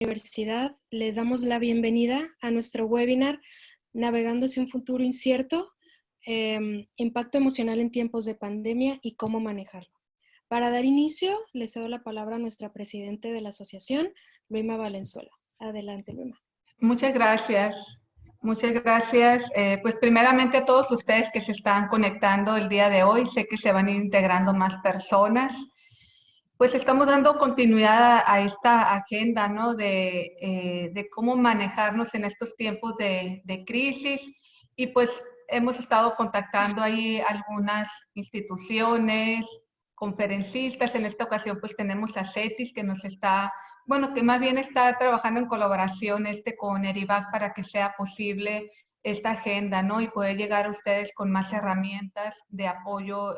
Universidad les damos la bienvenida a nuestro webinar Navegando hacia un futuro incierto, impacto emocional en tiempos de pandemia y cómo manejarlo. Para dar inicio, le cedo la palabra a nuestra presidente de la asociación, Luima Valenzuela. Adelante, Luima. Muchas gracias. Muchas gracias. Pues primeramente a todos ustedes que se están conectando el día de hoy. Sé que se van a ir integrando más personas. Pues estamos dando continuidad a esta agenda, ¿no? De cómo manejarnos en estos tiempos de crisis. Y pues hemos estado contactando ahí algunas instituciones, conferencistas. En esta ocasión pues tenemos a CETIS que nos está, bueno, que más bien está trabajando en colaboración con ERIVAC para que sea posible esta agenda, ¿no? Y poder llegar a ustedes con más herramientas de apoyo,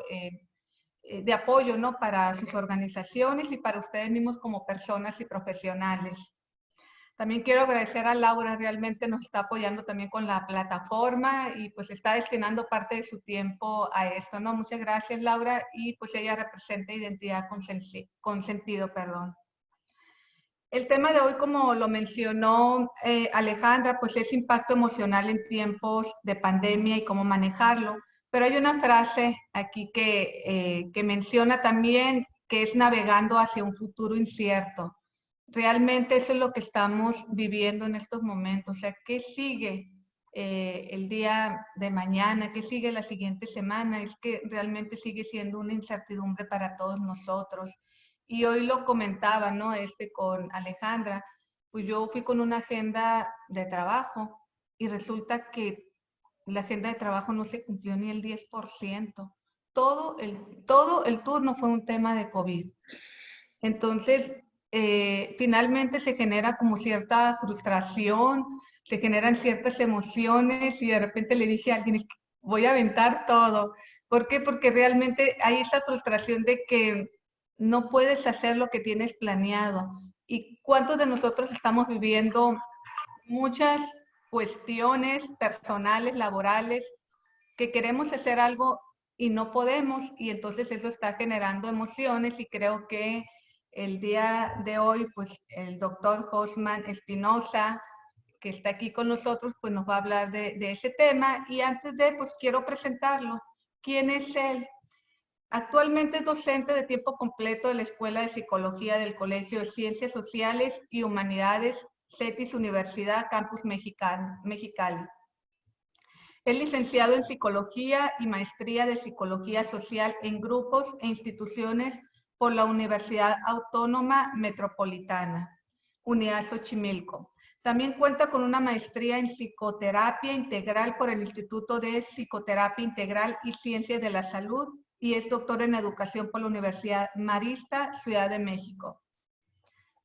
¿no? Para sus organizaciones y para ustedes mismos como personas y profesionales. También quiero agradecer a Laura, realmente nos está apoyando también con la plataforma y pues está destinando parte de su tiempo a esto, ¿no? Muchas gracias, Laura, y pues ella representa Identidad con Sentido, perdón. El tema de hoy, como lo mencionó Alejandra, pues es impacto emocional en tiempos de pandemia y cómo manejarlo. Pero hay una frase aquí que menciona también que es navegando hacia un futuro incierto. Realmente eso es lo que estamos viviendo en estos momentos. O sea, ¿qué sigue el día de mañana? ¿Qué sigue la siguiente semana? Es que realmente sigue siendo una incertidumbre para todos nosotros. Y hoy lo comentaba, ¿no? Con Alejandra, pues yo fui con una agenda de trabajo y resulta que la agenda de trabajo no se cumplió ni el 10%. Todo el turno fue un tema de COVID. Entonces, finalmente se genera como cierta frustración, se generan ciertas emociones y de repente le dije a alguien, voy a aventar todo. ¿Por qué? Porque realmente hay esa frustración de que no puedes hacer lo que tienes planeado. ¿Y cuántos de nosotros estamos viviendo muchas cuestiones personales, laborales, que queremos hacer algo y no podemos? Y entonces eso está generando emociones y creo que el día de hoy, pues el doctor Josman Espinosa, que está aquí con nosotros, pues nos va a hablar de ese tema. Y antes de, pues quiero presentarlo. ¿Quién es él? Actualmente es docente de tiempo completo de la Escuela de Psicología del Colegio de Ciencias Sociales y Humanidades, CETIS Universidad, Campus Mexicali. Es licenciado en Psicología y Maestría de Psicología Social en Grupos e Instituciones por la Universidad Autónoma Metropolitana, Unidad Xochimilco. También cuenta con una maestría en Psicoterapia Integral por el Instituto de Psicoterapia Integral y Ciencias de la Salud y es doctor en Educación por la Universidad Marista, Ciudad de México.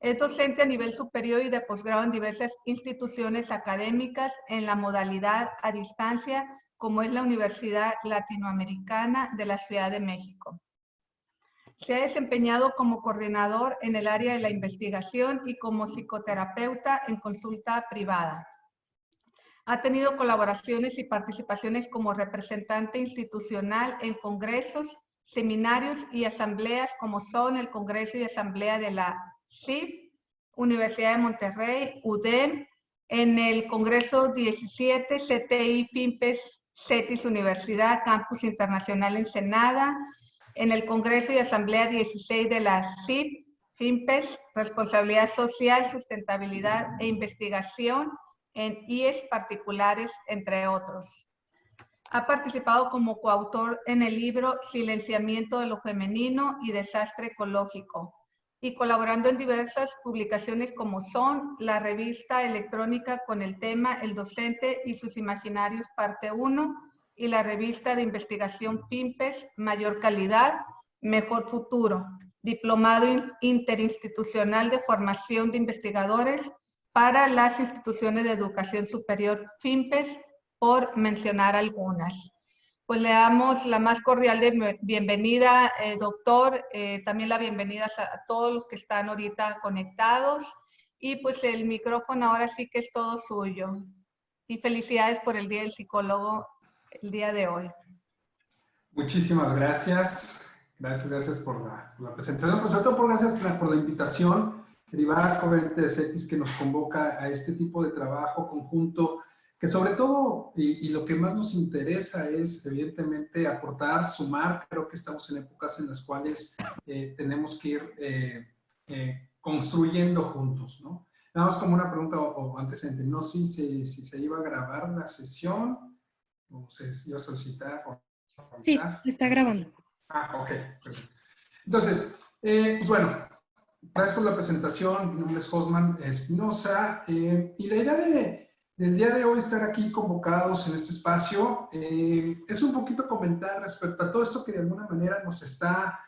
Es docente a nivel superior y de posgrado en diversas instituciones académicas en la modalidad a distancia, como es la Universidad Latinoamericana de la Ciudad de México. Se ha desempeñado como coordinador en el área de la investigación y como psicoterapeuta en consulta privada. Ha tenido colaboraciones y participaciones como representante institucional en congresos, seminarios y asambleas como son el Congreso y Asamblea de la CIF, Universidad de Monterrey, UDEM, en el Congreso 17, CTI, PIMPES, CETIS Universidad, Campus Internacional Ensenada, en el Congreso y Asamblea 16 de la CIF, PIMPES, Responsabilidad Social, Sustentabilidad e Investigación, en IES particulares, entre otros. Ha participado como coautor en el libro Silenciamiento de lo Femenino y Desastre Ecológico y colaborando en diversas publicaciones como son la revista electrónica con el tema El Docente y sus Imaginarios, parte 1, y la revista de investigación PIMPES, Mayor Calidad, Mejor Futuro, Diplomado Interinstitucional de Formación de Investigadores para las instituciones de educación superior PIMPES, por mencionar algunas. Pues le damos la más cordial de bienvenida, doctor, también la bienvenida a todos los que están ahorita conectados y pues el micrófono ahora sí que es todo suyo. Y felicidades por el Día del Psicólogo el día de hoy. Muchísimas gracias. Gracias por la presentación, pues sobre todo gracias por la invitación. derivada obviamente de CETIS, que nos convoca a este tipo de trabajo conjunto, que sobre todo, y lo que más nos interesa es evidentemente aportar, sumar. Creo que estamos en épocas en las cuales tenemos que ir construyendo juntos, ¿no? Nada más como una pregunta o antecedente, no sé si se iba a grabar la sesión o se iba a solicitar o Sí, avisar. se está grabando. Ah, ok, perfecto. Entonces, pues bueno, gracias por la presentación. Mi nombre es Josman Espinosa y la idea del día de hoy estar aquí convocados en este espacio es un poquito comentar respecto a todo esto que de alguna manera nos está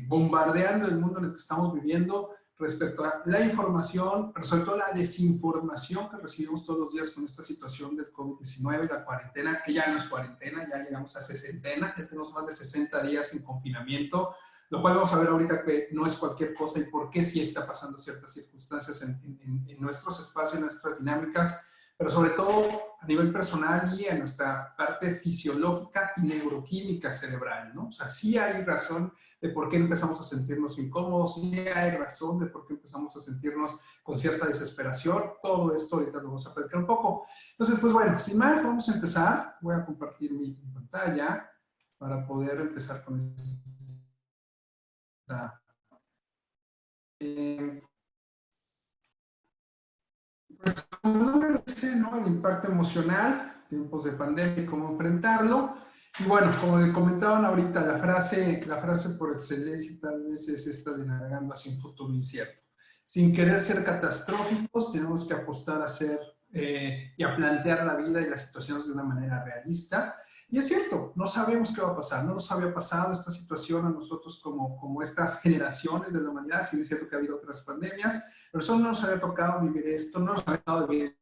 bombardeando el mundo en el que estamos viviendo respecto a la información, pero sobre todo la desinformación que recibimos todos los días con esta situación del COVID-19, la cuarentena, que ya no es cuarentena, ya llegamos a sesentena, ya tenemos más de 60 días en confinamiento, lo cual vamos a ver ahorita que no es cualquier cosa y por qué sí está pasando ciertas circunstancias en nuestros espacios, en nuestras dinámicas, pero sobre todo a nivel personal y en nuestra parte fisiológica y neuroquímica cerebral, ¿no? O sea, sí hay razón de por qué empezamos a sentirnos incómodos, sí hay razón de por qué empezamos a sentirnos con cierta desesperación. Todo esto ahorita lo vamos a platicar un poco. Entonces, pues bueno, sin más, vamos a empezar. Voy a compartir mi pantalla para poder empezar con esta. Pues como el nombre dice, ¿no? El impacto emocional, tiempos de pandemia y cómo enfrentarlo. Y bueno, como comentaban ahorita, la frase por excelencia tal vez es esta de navegando hacia un futuro incierto. Sin querer ser catastróficos, tenemos que apostar a ser y a plantear la vida y las situaciones de una manera realista. Y es cierto, no sabemos qué va a pasar, no nos había pasado esta situación a nosotros como estas generaciones de la humanidad, si bien es cierto que ha habido otras pandemias, pero eso no nos había tocado vivir esto, no nos había tocado vivir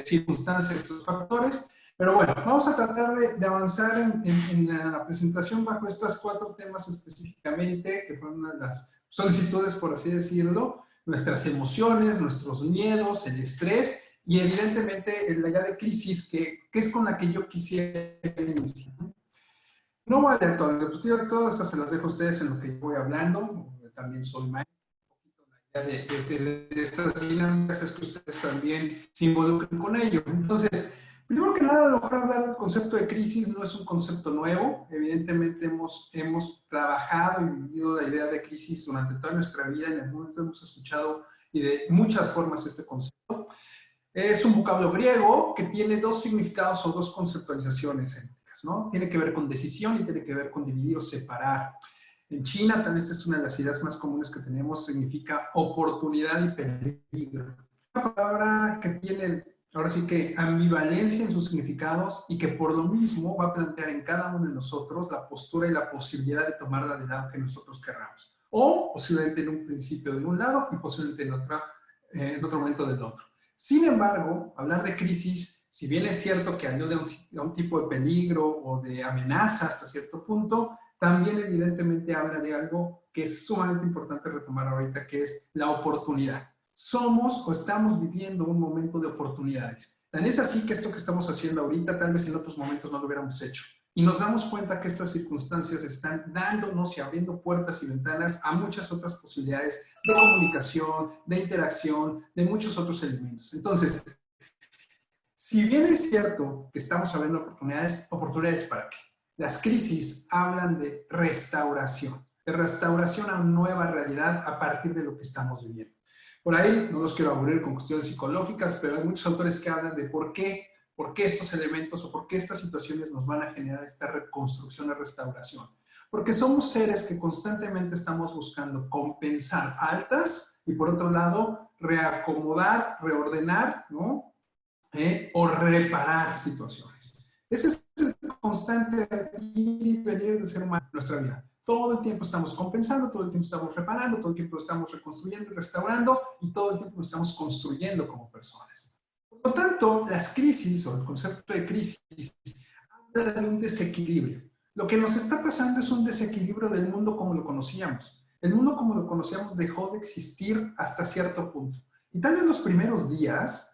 circunstancias, estos factores. Pero bueno, vamos a tratar de avanzar en la presentación bajo estos 4 temas específicamente, que fueron una de las solicitudes, por así decirlo, nuestras emociones, nuestros miedos, el estrés y evidentemente la idea de crisis, que es con la que yo quisiera iniciar. No voy a leer todas estas se las dejo a ustedes en lo que yo voy hablando, también soy maestro. De estas dinámicas es que ustedes también se involucren con ello. Entonces, primero que nada, a lo mejor hablar del concepto de crisis no es un concepto nuevo. Evidentemente hemos trabajado y vivido la idea de crisis durante toda nuestra vida. En algún momento hemos escuchado y de muchas formas este concepto. Es un vocablo griego que tiene 2 significados o 2 conceptualizaciones éticas, ¿no? Tiene que ver con decisión y tiene que ver con dividir o separar. En China, también esta es una de las ideas más comunes que tenemos, significa oportunidad y peligro. Una palabra que tiene, ahora sí que ambivalencia en sus significados y que por lo mismo va a plantear en cada uno de nosotros la postura y la posibilidad de tomarla del lado que nosotros querramos. O posiblemente en un principio de un lado y posiblemente en otro momento del otro. Sin embargo, hablar de crisis, si bien es cierto que alude a un tipo de peligro o de amenaza hasta cierto punto, también evidentemente habla de algo que es sumamente importante retomar ahorita, que es la oportunidad. Somos o estamos viviendo un momento de oportunidades. Tan es así que esto que estamos haciendo ahorita, tal vez en otros momentos no lo hubiéramos hecho. Y nos damos cuenta que estas circunstancias están dándonos y abriendo puertas y ventanas a muchas otras posibilidades de comunicación, de interacción, de muchos otros elementos. Entonces, si bien es cierto que estamos abriendo oportunidades, ¿oportunidades para qué? Las crisis hablan de restauración a una nueva realidad a partir de lo que estamos viviendo. Por ahí no los quiero aburrir con cuestiones psicológicas, pero hay muchos autores que hablan de por qué estos elementos o por qué estas situaciones nos van a generar esta reconstrucción y restauración. Porque somos seres que constantemente estamos buscando compensar faltas y por otro lado reacomodar, reordenar, ¿no? O reparar situaciones. Ese es el constante ir y venir del ser humano en nuestra vida. Todo el tiempo estamos compensando, todo el tiempo estamos reparando, todo el tiempo estamos reconstruyendo y restaurando y todo el tiempo estamos construyendo como personas. Por lo tanto, las crisis o el concepto de crisis habla de un desequilibrio. Lo que nos está pasando es un desequilibrio del mundo como lo conocíamos. El mundo como lo conocíamos dejó de existir hasta cierto punto. Y tal vez los primeros días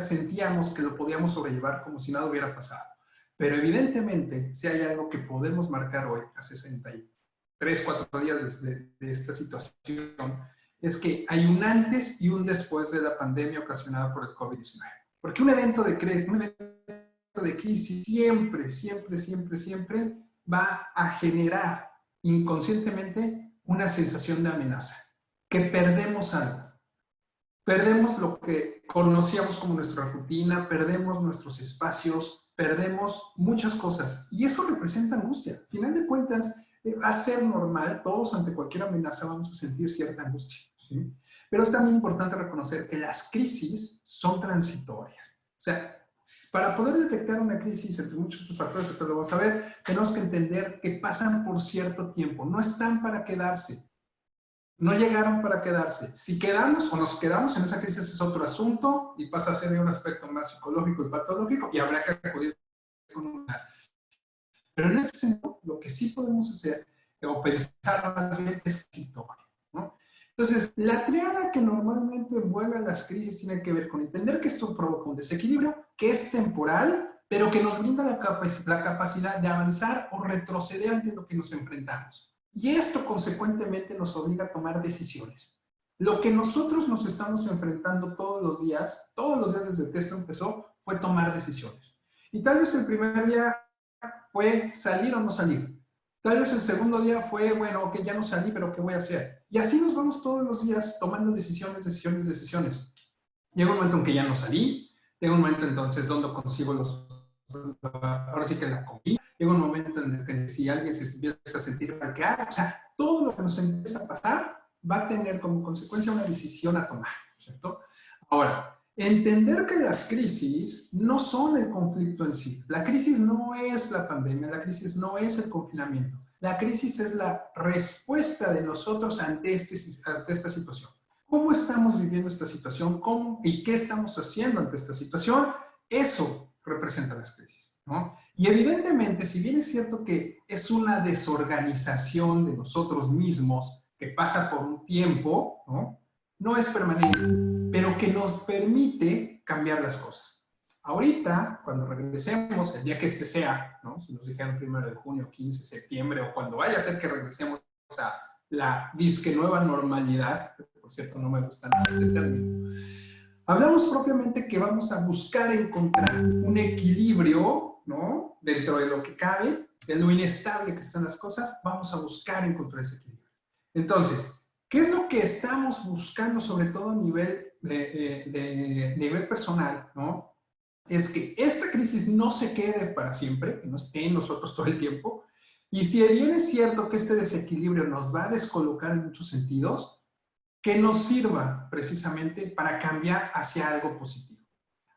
sentíamos que lo podíamos sobrellevar como si nada hubiera pasado. Pero evidentemente, si hay algo que podemos marcar hoy, a 63, 4 días de esta situación, es que hay un antes y un después de la pandemia ocasionada por el COVID-19. Porque un evento de crisis siempre, siempre, siempre, siempre va a generar inconscientemente una sensación de amenaza, que perdemos algo. Perdemos lo que conocíamos como nuestra rutina, perdemos nuestros espacios, perdemos muchas cosas. Y eso representa angustia. Al final de cuentas, va a ser normal, todos ante cualquier amenaza vamos a sentir cierta angustia, ¿sí? Pero es también importante reconocer que las crisis son transitorias. O sea, para poder detectar una crisis, entre muchos otros factores que lo vamos a ver, tenemos que entender que pasan por cierto tiempo, no están para quedarse. No llegaron para quedarse. Si quedamos o nos quedamos en esa crisis es otro asunto y pasa a ser un aspecto más psicológico y patológico y habrá que acudir con una. Pero en ese sentido, lo que sí podemos hacer, o pensar más bien, es historia, ¿no? Entonces, la triada que normalmente envuelve a las crisis tiene que ver con entender que esto provoca un desequilibrio, que es temporal, pero que nos brinda la capacidad de avanzar o retroceder ante lo que nos enfrentamos. Y esto consecuentemente nos obliga a tomar decisiones. Lo que nosotros nos estamos enfrentando todos los días desde que esto empezó, fue tomar decisiones. Y tal vez el primer día fue salir o no salir. Tal vez el segundo día fue, bueno, ok, ya no salí, pero ¿qué voy a hacer? Y así nos vamos todos los días tomando decisiones. Llega un momento en que ya no salí, llega un momento entonces donde consigo ahora sí que la comida, llega un momento en el que si alguien se empieza a sentir mal, o sea, todo lo que nos empieza a pasar va a tener como consecuencia una decisión a tomar, ¿cierto? Ahora, entender que las crisis no son el conflicto en sí. La crisis no es la pandemia, la crisis no es el confinamiento. La crisis es la respuesta de nosotros ante esta situación. ¿Cómo estamos viviendo esta situación? ¿Cómo y qué estamos haciendo ante esta situación? Eso representa las crisis, ¿no? Y evidentemente, si bien es cierto que es una desorganización de nosotros mismos que pasa por un tiempo, ¿no? No es permanente, pero que nos permite cambiar las cosas. Ahorita, cuando regresemos, el día que este sea, ¿no? Si nos dijeron 1 de junio, 15 de septiembre, o cuando vaya a ser que regresemos a la disque nueva normalidad, por cierto, no me gusta nada ese término, hablamos propiamente que vamos a buscar encontrar un equilibrio, ¿no? Dentro de lo que cabe, de lo inestable que están las cosas, vamos a buscar encontrar ese equilibrio. Entonces, ¿qué es lo que estamos buscando, sobre todo a nivel, nivel personal, ¿no? Es que esta crisis no se quede para siempre, que no esté en nosotros todo el tiempo. Y si bien es cierto que este desequilibrio nos va a descolocar en muchos sentidos, que nos sirva precisamente para cambiar hacia algo positivo.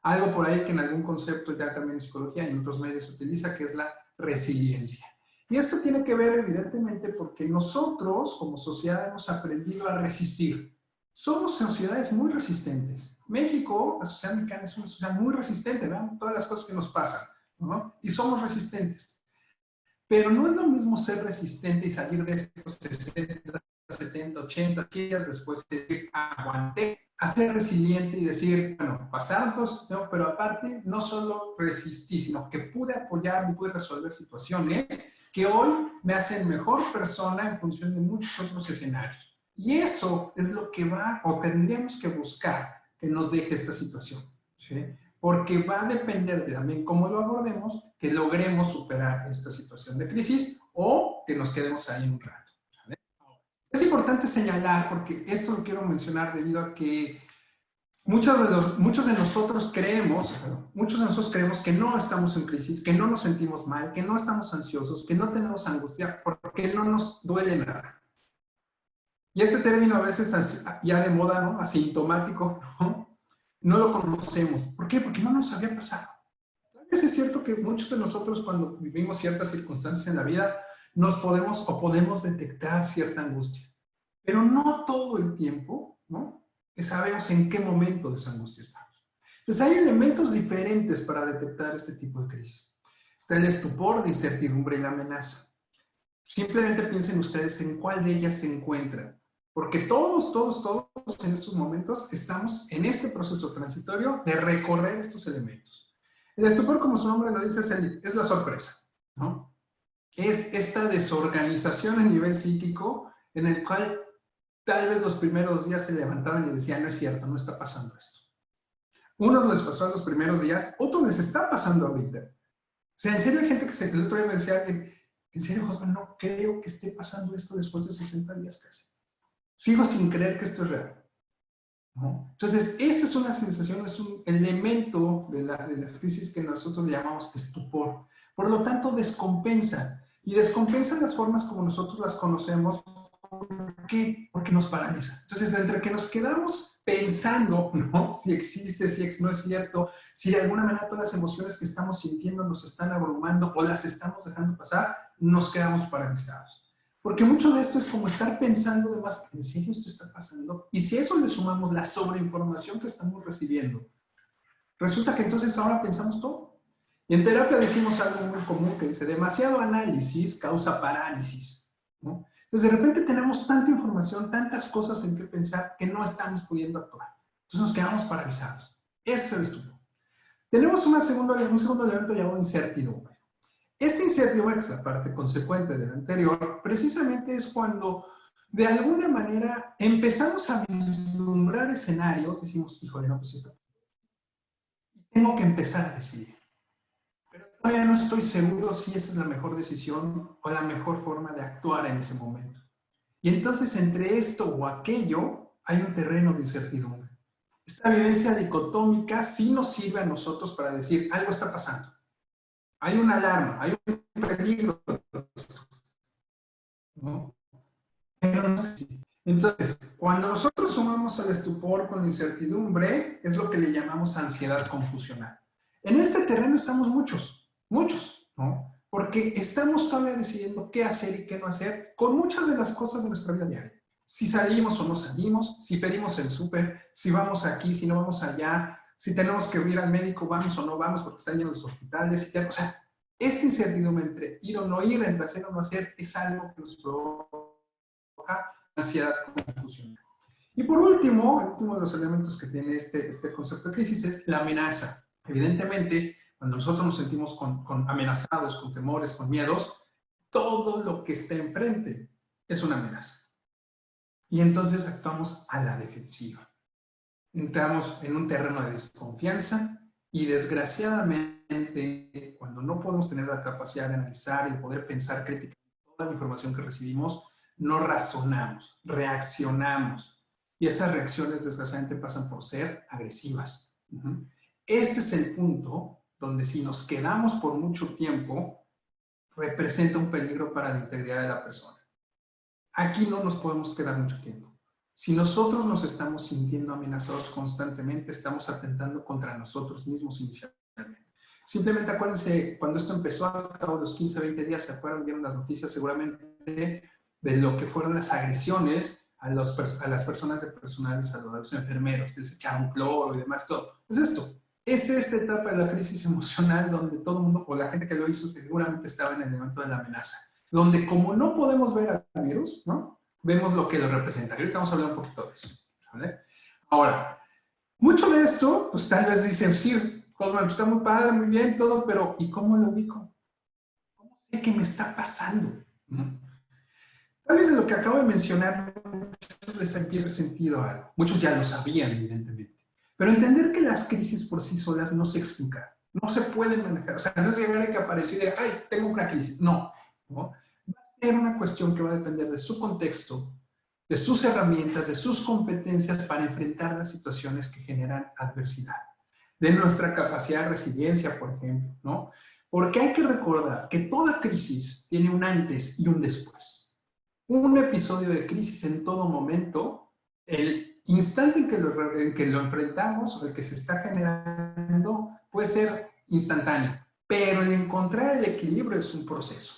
Algo por ahí que en algún concepto ya también en psicología y en otros medios se utiliza, que es la resiliencia. Y esto tiene que ver evidentemente porque nosotros como sociedad hemos aprendido a resistir. Somos sociedades muy resistentes. México, la sociedad mexicana es una sociedad muy resistente, vean todas las cosas que nos pasan, ¿no? Y somos resistentes. Pero no es lo mismo ser resistente y salir de estos 60, 70, 80 días después de decir, aguanté, a ser resiliente y decir, bueno, pasaron cosas, ¿no? Pero aparte, no solo resistí, sino que pude apoyarme, pude resolver situaciones que hoy me hacen mejor persona en función de muchos otros escenarios. Y eso es lo que va, o tendríamos que buscar que nos deje esta situación, ¿sí? Porque va a depender de también cómo lo abordemos, que logremos superar esta situación de crisis o que nos quedemos ahí un rato, ¿vale? Es importante señalar, porque esto lo quiero mencionar debido a que muchos de nosotros creemos que no estamos en crisis, que no nos sentimos mal, que no estamos ansiosos, que no tenemos angustia, porque no nos duele nada. Y este término a veces ya de moda, ¿no? Asintomático, ¿no? No lo conocemos. ¿Por qué? Porque no nos había pasado. Tal vez es cierto que muchos de nosotros cuando vivimos ciertas circunstancias en la vida podemos detectar cierta angustia. Pero no todo el tiempo, ¿no? Que sabemos en qué momento de esa angustia estamos. Entonces hay elementos diferentes para detectar este tipo de crisis. Está el estupor, la incertidumbre y la amenaza. Simplemente piensen ustedes en cuál de ellas se encuentran. Porque todos en estos momentos estamos en este proceso transitorio de recorrer estos elementos. El estupor, como su nombre lo dice, es la sorpresa, ¿no? Es esta desorganización a nivel psíquico en el cual tal vez los primeros días se levantaban y decían, no es cierto, no está pasando esto. Unos les pasó en los primeros días, otros les está pasando ahorita. O sea, en serio hay gente que el otro día me decía alguien, en serio, José, no creo que esté pasando esto después de 60 días casi. Sigo sin creer que esto es real, ¿no? Entonces, esta es una sensación, es un elemento de las crisis que nosotros llamamos estupor. Por lo tanto, descompensa. Y descompensa las formas como nosotros las conocemos. ¿Por qué? Porque nos paraliza. Entonces, entre que nos quedamos pensando, ¿no? Si existe, si no es cierto, si de alguna manera todas las emociones que estamos sintiendo nos están abrumando o las estamos dejando pasar, nos quedamos paralizados. Porque mucho de esto es como estar pensando de más, ¿en serio esto está pasando? Y si a eso le sumamos la sobreinformación que estamos recibiendo, resulta que entonces ahora pensamos todo. Y en terapia decimos algo muy común que dice, demasiado análisis causa parálisis, ¿no? Entonces de repente tenemos tanta información, tantas cosas en qué pensar que no estamos pudiendo actuar. Entonces nos quedamos paralizados. Ese es el estupor. Tenemos un segundo elemento llamado incertidumbre. Esta incertidumbre, que es la parte consecuente de la anterior, precisamente es cuando de alguna manera empezamos a vislumbrar escenarios, decimos, híjole, no, pues esto. Tengo que empezar a decidir. Pero todavía no estoy seguro si esa es la mejor decisión o la mejor forma de actuar en ese momento. Y entonces entre esto o aquello hay un terreno de incertidumbre. Esta vivencia dicotómica sí nos sirve a nosotros para decir, algo está pasando. Hay una alarma, hay un peligro, ¿no? Entonces, cuando nosotros sumamos el estupor con la incertidumbre, es lo que le llamamos ansiedad confusional. En este terreno estamos muchos, ¿no? Porque estamos todavía decidiendo qué hacer y qué no hacer con muchas de las cosas de nuestra vida diaria. Si salimos o no salimos, si pedimos el súper, si vamos aquí, si no vamos allá, si tenemos que ir al médico, vamos o no vamos porque están llenos los hospitales. O sea, esta incertidumbre entre ir o no ir, entre hacer o no hacer, es algo que nos provoca ansiedad confusional. Y por último, el último de los elementos que tiene este concepto de crisis es la amenaza. Evidentemente, cuando nosotros nos sentimos amenazados, con temores, con miedos, todo lo que está enfrente es una amenaza. Y entonces actuamos a la defensiva. Entramos en un terreno de desconfianza y desgraciadamente, cuando no podemos tener la capacidad de analizar y de poder pensar críticamente toda la información que recibimos, no razonamos, reaccionamos. Y esas reacciones desgraciadamente pasan por ser agresivas. Este es el punto donde si nos quedamos por mucho tiempo, representa un peligro para la integridad de la persona. Aquí no nos podemos quedar mucho tiempo. Si nosotros nos estamos sintiendo amenazados constantemente, estamos atentando contra nosotros mismos inicialmente. Simplemente acuérdense, cuando esto empezó a cabo de los 15, 20 días, ¿se acuerdan? Vieron las noticias seguramente de lo que fueron las agresiones a las personas de personal de salud, a los enfermeros, que les echaron cloro y demás, todo. Es esto. Es esta etapa de la crisis emocional donde todo el mundo, o la gente que lo hizo, seguramente estaba en el momento de la amenaza. Donde como no podemos ver al virus, ¿no? Vemos lo que lo representa. Ahorita vamos a hablar un poquito de eso, ¿vale? Ahora, mucho de esto, pues tal vez dicen, sí, Cosman, está muy padre, muy bien, todo, pero ¿y cómo lo ubico? ¿Cómo sé qué me está pasando? Tal vez de lo que acabo de mencionar, muchos les empieza sentido a algo. Muchos ya lo sabían, evidentemente. Pero entender que las crisis por sí solas no se explican, no se pueden manejar. O sea, no es llegar a que apareció y de, ay, tengo una crisis. No, ¿no? Va a ser una cuestión que va a depender de su contexto, de sus herramientas, de sus competencias para enfrentar las situaciones que generan adversidad. De nuestra capacidad de resiliencia, por ejemplo, ¿no? Porque hay que recordar que toda crisis tiene un antes y un después. Un episodio de crisis en todo momento, el instante en que lo enfrentamos o el que se está generando puede ser instantáneo, pero el encontrar el equilibrio es un proceso.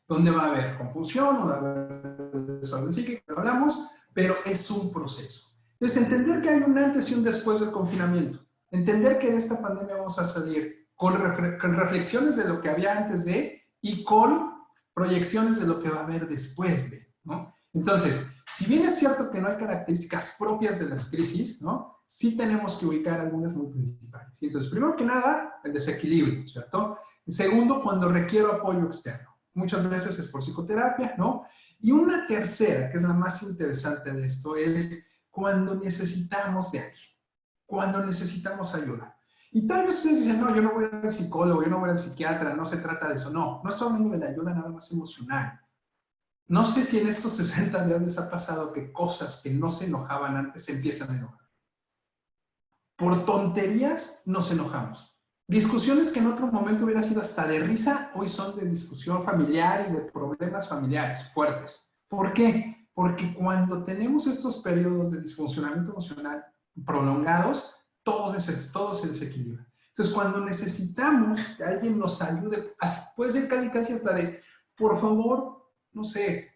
Donde va a haber confusión, o va a haber desorden psíquico, que hablamos, pero es un proceso. Entonces, entender que hay un antes y un después del confinamiento, entender que de esta pandemia vamos a salir con reflexiones de lo que había antes de y con proyecciones de lo que va a haber después de, ¿no? Entonces, si bien es cierto que no hay características propias de las crisis, ¿no? Sí tenemos que ubicar algunas muy principales. Entonces, primero que nada, el desequilibrio, ¿cierto? Segundo, cuando requiero apoyo externo. Muchas veces es por psicoterapia, ¿no? Y una tercera, que es la más interesante de esto, es cuando necesitamos de alguien, cuando necesitamos ayuda. Y tal vez ustedes dicen, no, yo no voy al psicólogo, yo no voy al psiquiatra, no se trata de eso. No, no estoy hablando de la ayuda nada más emocional. No sé si en estos 60 días les ha pasado que cosas que no se enojaban antes se empiezan a enojar. Por tonterías nos enojamos. Discusiones que en otro momento hubiera sido hasta de risa, hoy son de discusión familiar y de problemas familiares fuertes. ¿Por qué? Porque cuando tenemos estos periodos de disfuncionamiento emocional prolongados, todo se desequilibra. Entonces, cuando necesitamos que alguien nos ayude, puede ser casi casi hasta de, por favor, no sé,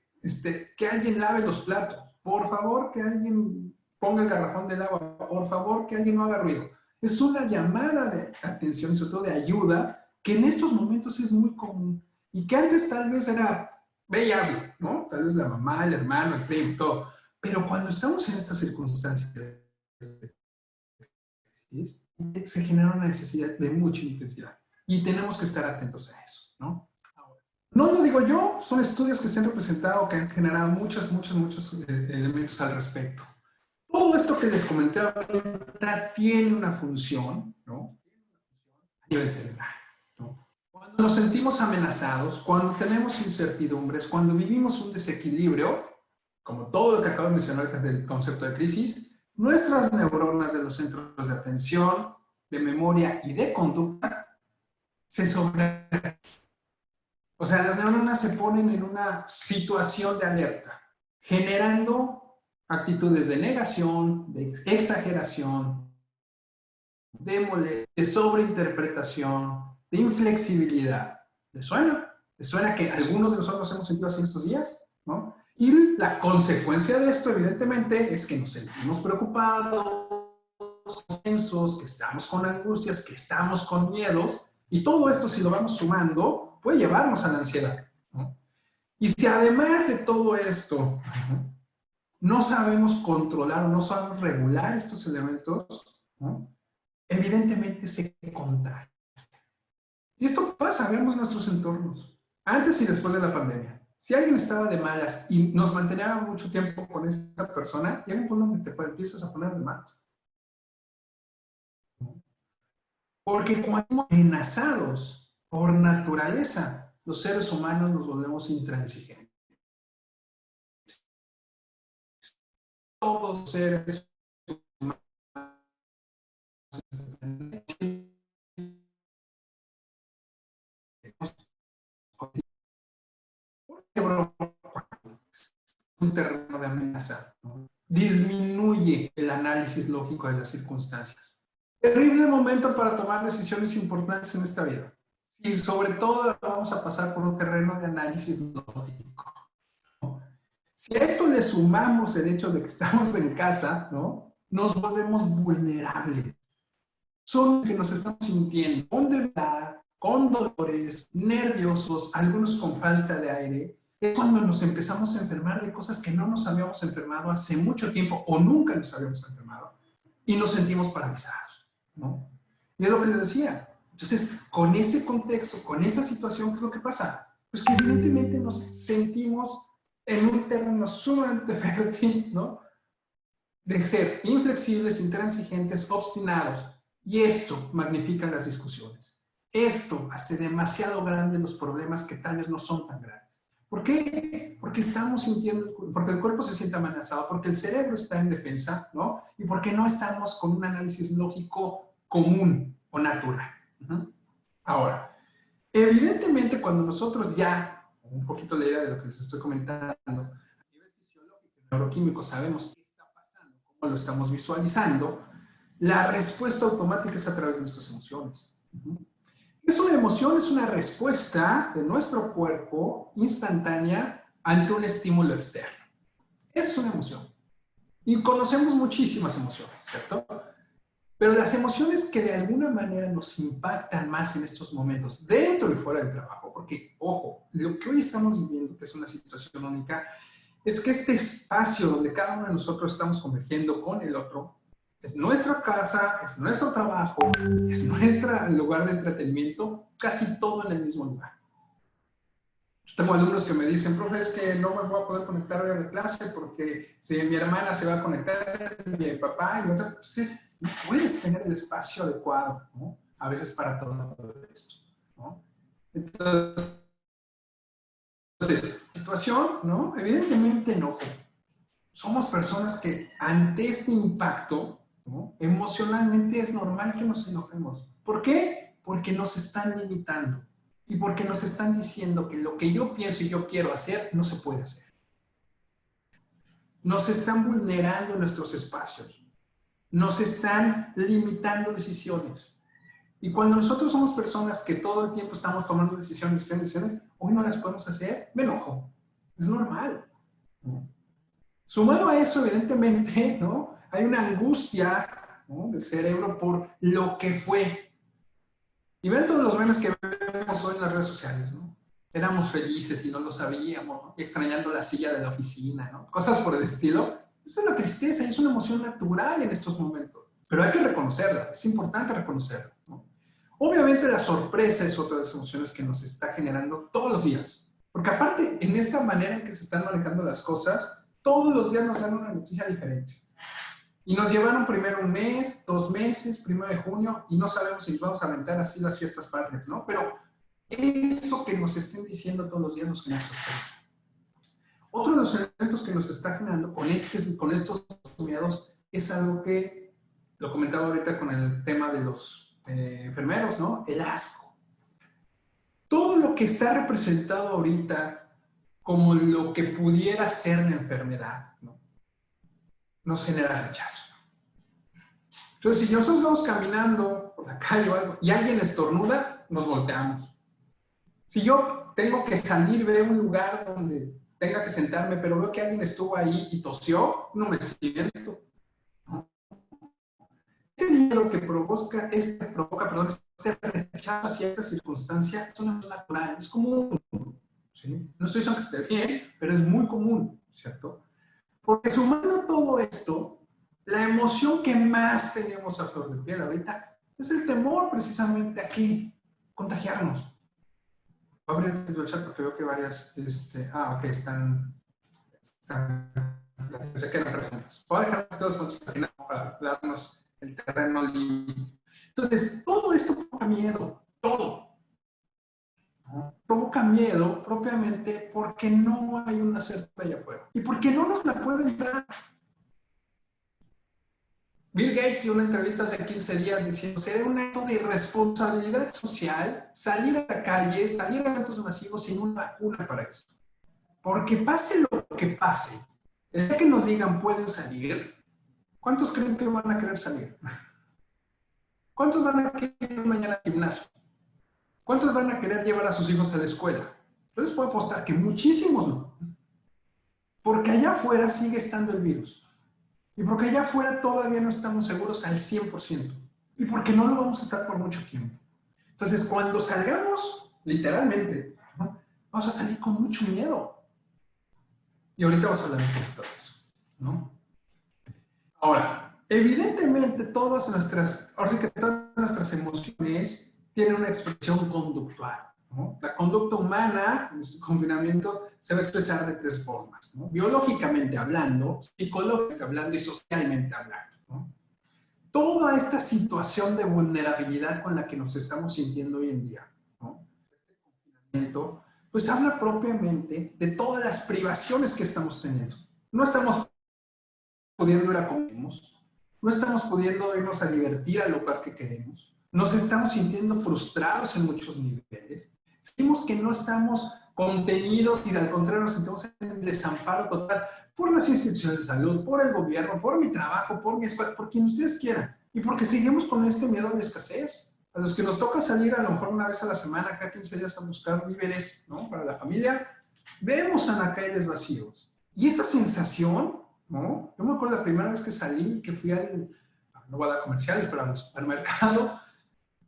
que alguien lave los platos, por favor, que alguien ponga el garrafón del agua, por favor, que alguien no haga ruido. Es una llamada de atención y sobre todo de ayuda que en estos momentos es muy común y que antes tal vez era, ve y hazlo, ¿no? Tal vez la mamá, el hermano, el primo, todo. Pero cuando estamos en estas circunstancias, se genera una necesidad de mucha intensidad y tenemos que estar atentos a eso, ¿no? No lo digo yo, son estudios que se han representado, que han generado muchos elementos al respecto. Todo esto que les comenté ahorita tiene una función, ¿no? A nivel cerebral, ¿no? Cuando nos sentimos amenazados, cuando tenemos incertidumbres, cuando vivimos un desequilibrio, como todo lo que acabo de mencionar del concepto de crisis, nuestras neuronas de los centros de atención, de memoria y de conducta se sobrecargan. O sea, las neuronas se ponen en una situación de alerta, generando actitudes de negación, de exageración, de molestia, de sobreinterpretación, de inflexibilidad. ¿Les suena? ¿Les suena que algunos de nosotros hemos sentido así en estos días? ¿No? Y la consecuencia de esto, evidentemente, es que nos sentimos preocupados, tensos, que estamos con angustias, que estamos con miedos, y todo esto, si lo vamos sumando, puede llevarnos a la ansiedad, ¿no? Y si además de todo esto no sabemos controlar o no sabemos regular estos elementos, ¿no? Evidentemente se contagia. Y esto pasa, vemos nuestros entornos, antes y después de la pandemia. Si alguien estaba de malas y nos mantenía mucho tiempo con esa persona, llega un punto donde te empiezas a poner de malas. Porque cuando estamos amenazados por naturaleza, los seres humanos nos volvemos intransigentes. Todos seres humanos un terreno de amenaza, ¿no? Disminuye el análisis lógico de las circunstancias. Terrible momento para tomar decisiones importantes en esta vida. Y sobre todo vamos a pasar por un terreno de análisis lógico, ¿no? Si a esto le sumamos el hecho de que estamos en casa, ¿no? Nos volvemos vulnerables. Son que nos estamos sintiendo con debilidad, con dolores, nerviosos, algunos con falta de aire. Es cuando nos empezamos a enfermar de cosas que no nos habíamos enfermado hace mucho tiempo o nunca nos habíamos enfermado y nos sentimos paralizados, ¿no? Y es lo que les decía. Entonces, con ese contexto, con esa situación, ¿qué es lo que pasa? Pues que evidentemente nos sentimos en un terreno sumamente fértil, ¿no? De ser inflexibles, intransigentes, obstinados. Y esto magnifica las discusiones. Esto hace demasiado grandes los problemas que tal vez no son tan grandes. ¿Por qué? Porque estamos sintiendo, porque el cuerpo se siente amenazado, porque el cerebro está en defensa, ¿no? Y porque no estamos con un análisis lógico común o natural. Ahora, evidentemente cuando nosotros ya, un poquito la idea de lo que les estoy comentando, a nivel fisiológico y neuroquímico sabemos qué está pasando, cómo lo estamos visualizando, la respuesta automática es a través de nuestras emociones. Es una emoción, es una respuesta de nuestro cuerpo instantánea ante un estímulo externo. Es una emoción. Y conocemos muchísimas emociones, ¿cierto? Pero las emociones que de alguna manera nos impactan más en estos momentos, dentro y fuera del trabajo, porque, ojo, lo que hoy estamos viviendo, que es una situación única, es que este espacio donde cada uno de nosotros estamos convergiendo con el otro, es nuestra casa, es nuestro trabajo, es nuestro lugar de entretenimiento, casi todo en el mismo lugar. Tengo alumnos que me dicen, profe, es que no me voy a poder conectar hoy a la clase porque si mi hermana se va a conectar, mi papá y otra. Entonces, no puedes tener el espacio adecuado, ¿no? A veces para todo esto, ¿no? Entonces, situación, ¿no? Evidentemente enojo. Somos personas que ante este impacto, ¿no? Emocionalmente es normal que nos enojemos. ¿Por qué? Porque nos están limitando. Y porque nos están diciendo que lo que yo pienso y yo quiero hacer no se puede hacer. Nos están vulnerando nuestros espacios. Nos están limitando decisiones. Y cuando nosotros somos personas que todo el tiempo estamos tomando decisiones, hoy no las podemos hacer, me enojo. Es normal, ¿no? Sumado a eso, evidentemente, ¿no? Hay una angustia, ¿no?, del cerebro por lo que fue. Y ven todos los memes que vemos hoy en las redes sociales, ¿no? Éramos felices y no lo sabíamos, ¿no? Y extrañando la silla de la oficina, ¿no? Cosas por el estilo. Eso es la tristeza y es una emoción natural en estos momentos. Pero hay que reconocerla, es importante reconocerla, ¿no? Obviamente la sorpresa es otra de las emociones que nos está generando todos los días. Porque aparte, en esta manera en que se están manejando las cosas, todos los días nos dan una noticia diferente. Y nos llevaron primero un mes, 2 meses, 1 de junio, y no sabemos si nos vamos a aventar así las fiestas patrias, ¿no? Pero eso que nos estén diciendo todos los días nos genera sorpresa. Otro de los elementos que nos está generando con estos miedos es algo que lo comentaba ahorita con el tema de los enfermeros, ¿no? El asco. Todo lo que está representado ahorita como lo que pudiera ser la enfermedad, ¿no?, nos genera rechazo. Entonces, si nosotros vamos caminando por la calle o algo y alguien estornuda, nos volteamos. Si yo tengo que salir, veo un lugar donde tenga que sentarme, pero veo que alguien estuvo ahí y tosió, no me siento, ¿no? Este miedo que provoca este rechazo hacia esta circunstancia es una cosa natural, es común, ¿sí? No estoy diciendo que esté bien, pero es muy común, ¿cierto? Porque sumando todo esto, la emoción que más tenemos a flor de piel ahorita es el temor precisamente a ¿qué? Contagiarnos. Voy a abrir el chat porque veo que varias, ok, están se quedan preguntas. Voy a dejar todas las preguntas al final para darnos el terreno libre. Entonces, todo esto provoca miedo, todo. ¿No? Provoca miedo propiamente porque no hay una certeza allá afuera. Y porque no nos la pueden dar. Bill Gates dio una entrevista hace 15 días diciendo: sería un acto de irresponsabilidad social salir a la calle, salir a eventos masivos sin una vacuna para esto. Porque pase lo que pase, el día que nos digan pueden salir, ¿cuántos creen que van a querer salir? ¿Cuántos van a querer mañana al gimnasio? ¿Cuántos van a querer llevar a sus hijos a la escuela? Yo les puedo apostar que muchísimos no. Porque allá afuera sigue estando el virus. Y porque allá afuera todavía no estamos seguros al 100%. Y porque no lo vamos a estar por mucho tiempo. Entonces, cuando salgamos, literalmente, ¿no?, vamos a salir con mucho miedo. Y ahorita vamos a hablar un poquito de eso, ¿no? Ahora, evidentemente todas nuestras emociones tienen una expresión conductual, ¿no? La conducta humana, en este confinamiento, se va a expresar de 3 formas, ¿no? Biológicamente hablando, psicológicamente hablando y socialmente hablando, ¿no? Toda esta situación de vulnerabilidad con la que nos estamos sintiendo hoy en día, ¿no?, este confinamiento, pues habla propiamente de todas las privaciones que estamos teniendo. No estamos pudiendo ir a comer, no estamos pudiendo irnos a divertir al lugar que queremos, nos estamos sintiendo frustrados en muchos niveles, sentimos que no estamos contenidos y al contrario nos sentimos en desamparo total por las instituciones de salud, por el gobierno, por mi trabajo, por mi escuela, por quien ustedes quieran, y porque seguimos con este miedo a la escasez. A los que nos toca salir a lo mejor una vez a la semana, cada 15 días a buscar víveres, ¿no?, para la familia, vemos anaqueles vacíos. Y esa sensación, ¿no? Yo me acuerdo la primera vez que salí, que fui no voy a dar comerciales, pero al supermercado,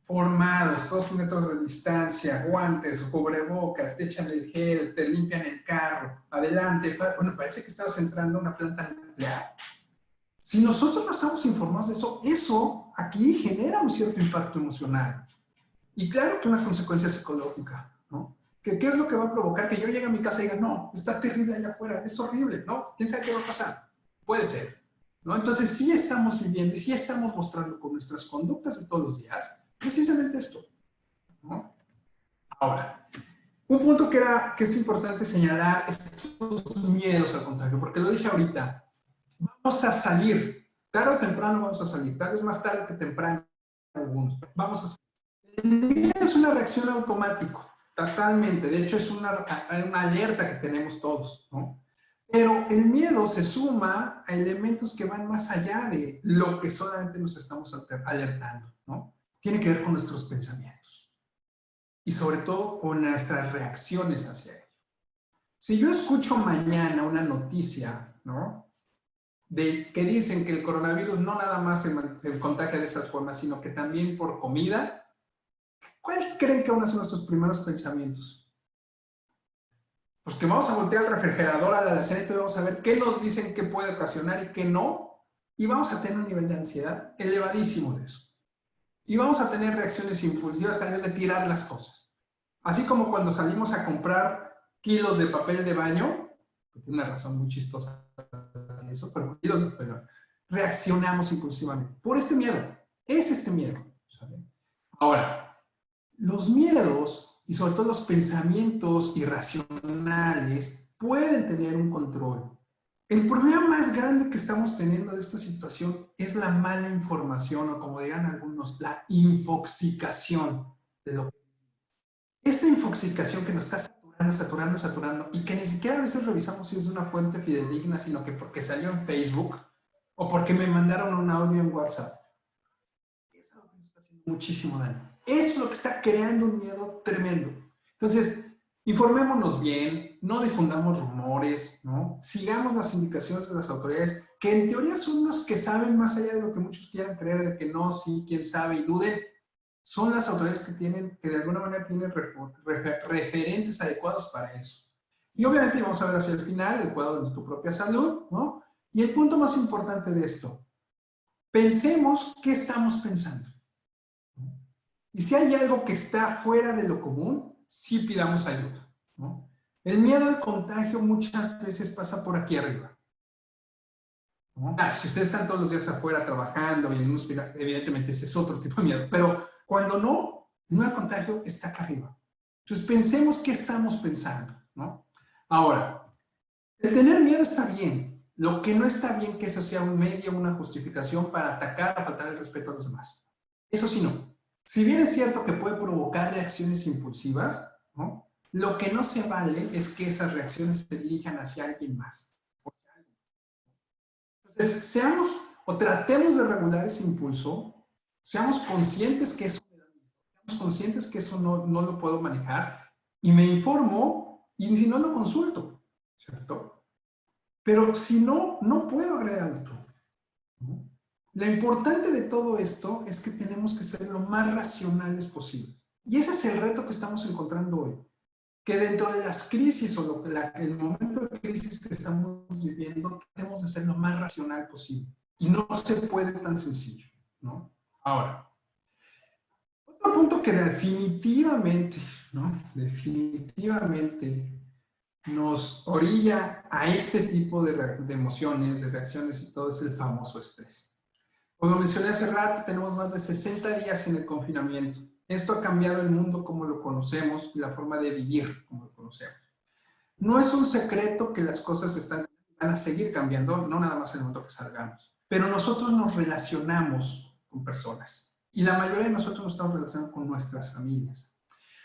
formados, 2 metros de distancia, guantes, cubrebocas, te echan el gel, te limpian el carro, adelante. Bueno, parece que estabas entrando a una planta nuclear. Si nosotros no estamos informados de eso, eso aquí genera un cierto impacto emocional. Y claro que una consecuencia psicológica, ¿no? ¿Qué es lo que va a provocar? Que yo llegue a mi casa y diga, no, está terrible allá afuera, es horrible, ¿no? ¿Quién sabe qué va a pasar? Puede ser, ¿no? Entonces sí estamos viviendo y sí estamos mostrando con nuestras conductas de todos los días precisamente esto, ¿no? Ahora, un punto que es importante señalar es estos miedos al contagio, porque lo dije ahorita, vamos a salir, tarde o temprano vamos a salir, tal vez más tarde que temprano algunos, vamos a salir. El miedo es una reacción automática, totalmente, de hecho es una alerta que tenemos todos, ¿no? Pero el miedo se suma a elementos que van más allá de lo que solamente nos estamos alertando, ¿no? Tiene que ver con nuestros pensamientos y sobre todo con nuestras reacciones hacia ello. Si yo escucho mañana una noticia, ¿no? De que dicen que el coronavirus no nada más se contagia de esas formas, sino que también por comida, ¿cuál creen que van a ser nuestros primeros pensamientos? Pues que vamos a voltear al refrigerador, a la alacena y vamos a ver qué nos dicen que puede ocasionar y qué no, y vamos a tener un nivel de ansiedad elevadísimo de eso. Y vamos a tener reacciones impulsivas, tal vez de tirar las cosas. Así como cuando salimos a comprar kilos de papel de baño, que tiene una razón muy chistosa de eso, pero kilos de papel, reaccionamos impulsivamente por este miedo. Es este miedo, ¿sabe? Ahora, los miedos y sobre todo los pensamientos irracionales pueden tener un control. El problema más grande que estamos teniendo de esta situación es la mala información o como digan algunos, la infoxicación de lo que... Esta infoxicación que nos está saturando y que ni siquiera a veces revisamos si es de una fuente fidedigna, sino que porque salió en Facebook o porque me mandaron un audio en WhatsApp. Eso es lo que nos está haciendo muchísimo daño. Eso es lo que está creando un miedo tremendo. Entonces, informémonos bien, no difundamos rumores, ¿no? Sigamos las indicaciones de las autoridades, que en teoría son los que saben más allá de lo que muchos quieran creer, de que no, sí, quién sabe y duden. Son las autoridades que de alguna manera tienen referentes adecuados para eso. Y obviamente vamos a ver hacia el final el cuadro de tu propia salud, ¿no? Y el punto más importante de esto, pensemos qué estamos pensando. Y si hay algo que está fuera de lo común, sí pidamos ayuda, ¿no? El miedo al contagio muchas veces pasa por aquí arriba, ¿no? Claro, si ustedes están todos los días afuera trabajando y en un hospital, evidentemente ese es otro tipo de miedo, pero cuando no, el miedo al contagio está acá arriba. Entonces pensemos qué estamos pensando, ¿no? Ahora, el tener miedo está bien. Lo que no está bien que eso sea un medio, una justificación para atacar o faltar el respeto a los demás. Eso sí no. Si bien es cierto que puede provocar reacciones impulsivas, ¿no? Lo que no se vale es que esas reacciones se dirijan hacia alguien más. Entonces, seamos o tratemos de regular ese impulso, seamos conscientes que eso no lo puedo manejar y me informo y si no lo consulto, ¿cierto? Pero si no, no puedo agregar al otro, ¿no? Lo importante de todo esto es que tenemos que ser lo más racionales posible. Y ese es el reto que estamos encontrando hoy. Que dentro de las crisis o el momento de crisis que estamos viviendo, tenemos que ser lo más racional posible. Y no se puede tan sencillo, ¿no? Ahora, otro punto que definitivamente, ¿no? Definitivamente nos orilla a este tipo de emociones, de reacciones y todo es el famoso estrés. Como mencioné hace rato, tenemos más de 60 días en el confinamiento. Esto ha cambiado el mundo como lo conocemos y la forma de vivir como lo conocemos. No es un secreto que las cosas van a seguir cambiando, no nada más en el momento que salgamos. Pero nosotros nos relacionamos con personas y la mayoría de nosotros nos estamos relacionando con nuestras familias.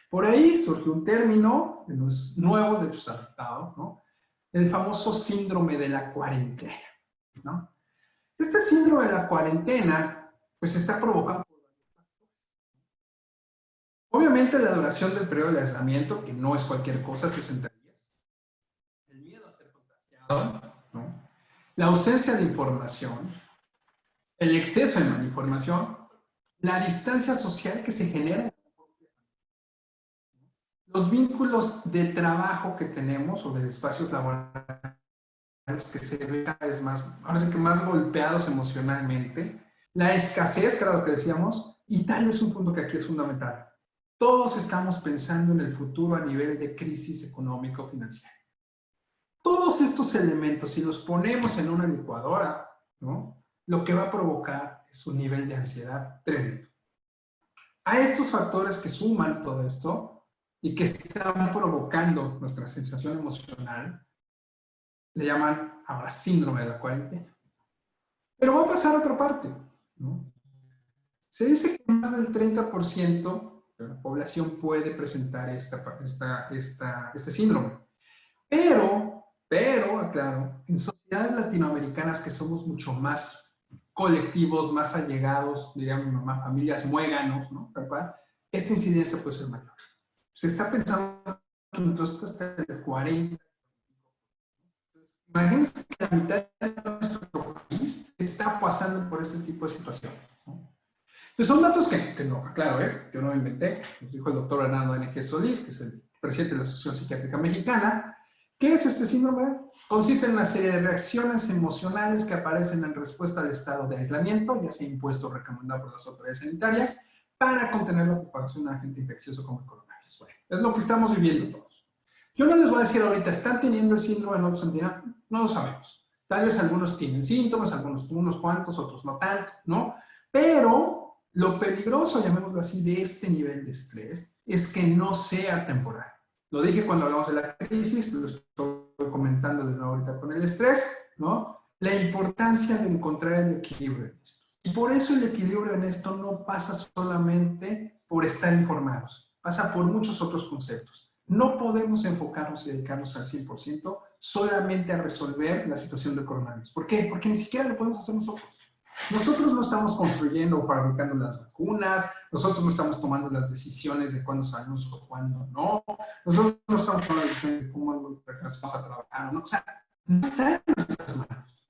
Por ahí surgió un término nuevo de tus adaptados, ¿no? El famoso síndrome de la cuarentena, ¿no? Este síndrome de la cuarentena, pues está provocado por varios factores. Obviamente la duración del periodo de aislamiento, que no es cualquier cosa, 60 días. El miedo a ser contagiado, ¿no? La ausencia de información, el exceso de malinformación, la distancia social que se genera, los vínculos de trabajo que tenemos o de espacios laborales que se ven cada vez más, ahora sí que más golpeados emocionalmente, la escasez, claro que decíamos, y tal vez un punto que aquí es fundamental, todos estamos pensando en el futuro a nivel de crisis económico-financiera. Todos estos elementos, si los ponemos en una licuadora, ¿no?, lo que va a provocar es un nivel de ansiedad tremendo. A estos factores que suman todo esto y que están provocando nuestra sensación emocional, le llaman ahora síndrome de la cuarentena. Pero va a pasar a otra parte, ¿no? Se dice que más del 30% de la población puede presentar este síndrome. Pero, aclaro, en sociedades latinoamericanas que somos mucho más colectivos, más allegados, diría mi mamá, familias muéganos, ¿no? Esta incidencia puede ser mayor. Se está pensando que entonces hasta el 40%. Imagínense que la mitad de nuestro país está pasando por este tipo de situaciones, ¿no? Entonces son datos que no, claro, yo no inventé, nos dijo el doctor Hernando N.G. Solís, que es el presidente de la Asociación Psiquiátrica Mexicana. ¿Qué es este síndrome? Consiste en una serie de reacciones emocionales que aparecen en respuesta al estado de aislamiento, ya sea impuesto o recomendado por las autoridades sanitarias, para contener la propagación de un agente infeccioso como el coronavirus. Bueno, es lo que estamos viviendo todos. Yo no les voy a decir ahorita, ¿están teniendo el síndrome no lo sentirán? No lo sabemos. Tal vez algunos tienen síntomas, algunos unos cuantos, otros no tanto, ¿no? Pero lo peligroso, llamémoslo así, de este nivel de estrés es que no sea temporal. Lo dije cuando hablamos de la crisis, lo estoy comentando de nuevo ahorita con el estrés, ¿no? La importancia de encontrar el equilibrio en esto. Y por eso el equilibrio en esto no pasa solamente por estar informados, pasa por muchos otros conceptos. No podemos enfocarnos y dedicarnos al 100% solamente a resolver la situación del coronavirus. ¿Por qué? Porque ni siquiera lo podemos hacer nosotros. Nosotros no estamos construyendo o fabricando las vacunas, nosotros no estamos tomando las decisiones de cuándo salimos o cuándo no, nosotros no estamos tomando las decisiones de cómo vamos a trabajar, ¿no? O sea, no está en nuestras manos.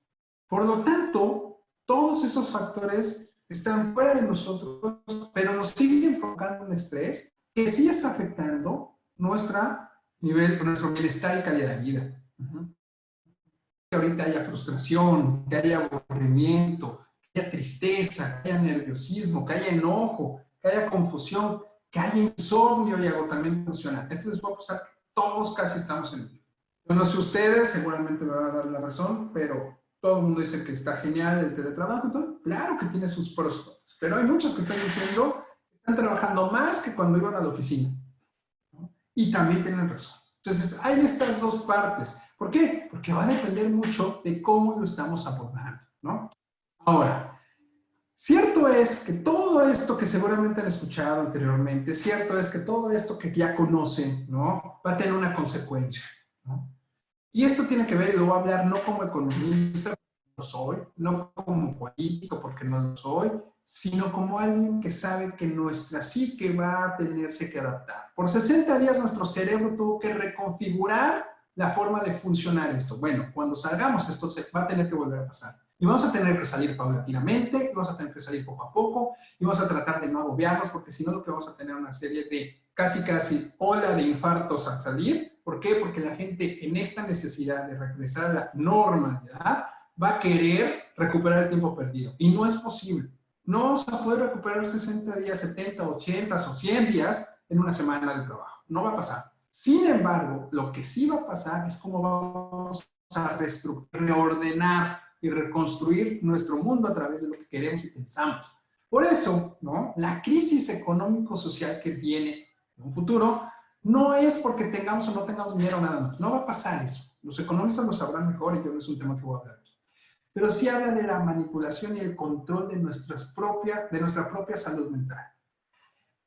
Por lo tanto, todos esos factores están fuera de nosotros, pero nos siguen provocando un estrés que sí está afectando nuestro bienestar y calidad de vida. Que ahorita haya frustración, que haya aburrimiento, que haya tristeza, que haya nerviosismo, que haya enojo, que haya confusión, que haya insomnio y agotamiento emocional. Esto les va a pasar, todos casi estamos en ello. Yo no sé ustedes, seguramente me van a dar la razón, pero todo el mundo dice que está genial el teletrabajo, entonces, claro que tiene sus pros, pero hay muchos que están diciendo que están trabajando más que cuando iban a la oficina, ¿no? Y también tienen razón. Entonces, hay estas dos partes. ¿Por qué? Porque va a depender mucho de cómo lo estamos abordando, ¿no? Ahora, cierto es que todo esto que seguramente han escuchado anteriormente, cierto es que todo esto que ya conocen, ¿no?, va a tener una consecuencia, ¿no? Y esto tiene que ver, y lo voy a hablar no como economista, porque no lo soy, no como político, porque no lo soy, sino como alguien que sabe que nuestra psique va a tenerse que adaptar. Por 60 días nuestro cerebro tuvo que reconfigurar la forma de funcionar esto. Bueno, cuando salgamos esto se va a tener que volver a pasar. Y vamos a tener que salir paulatinamente, vamos a tener que salir poco a poco, y vamos a tratar de no agobiarnos, porque si no lo que vamos a tener es una serie de casi ola de infartos al salir. ¿Por qué? Porque la gente en esta necesidad de regresar a la normalidad va a querer recuperar el tiempo perdido. Y no es posible. No vamos a poder recuperar 60 días, 70, 80 o 100 días en una semana de trabajo. No va a pasar. Sin embargo, lo que sí va a pasar es cómo vamos a reordenar y reconstruir nuestro mundo a través de lo que queremos y pensamos. Por eso, ¿no?, la crisis económico-social que viene en un futuro no es porque tengamos o no tengamos dinero nada más. No va a pasar eso. Los economistas lo sabrán mejor y yo no es un tema que voy a hablar. Pero sí habla de la manipulación y el control de nuestra propia salud mental.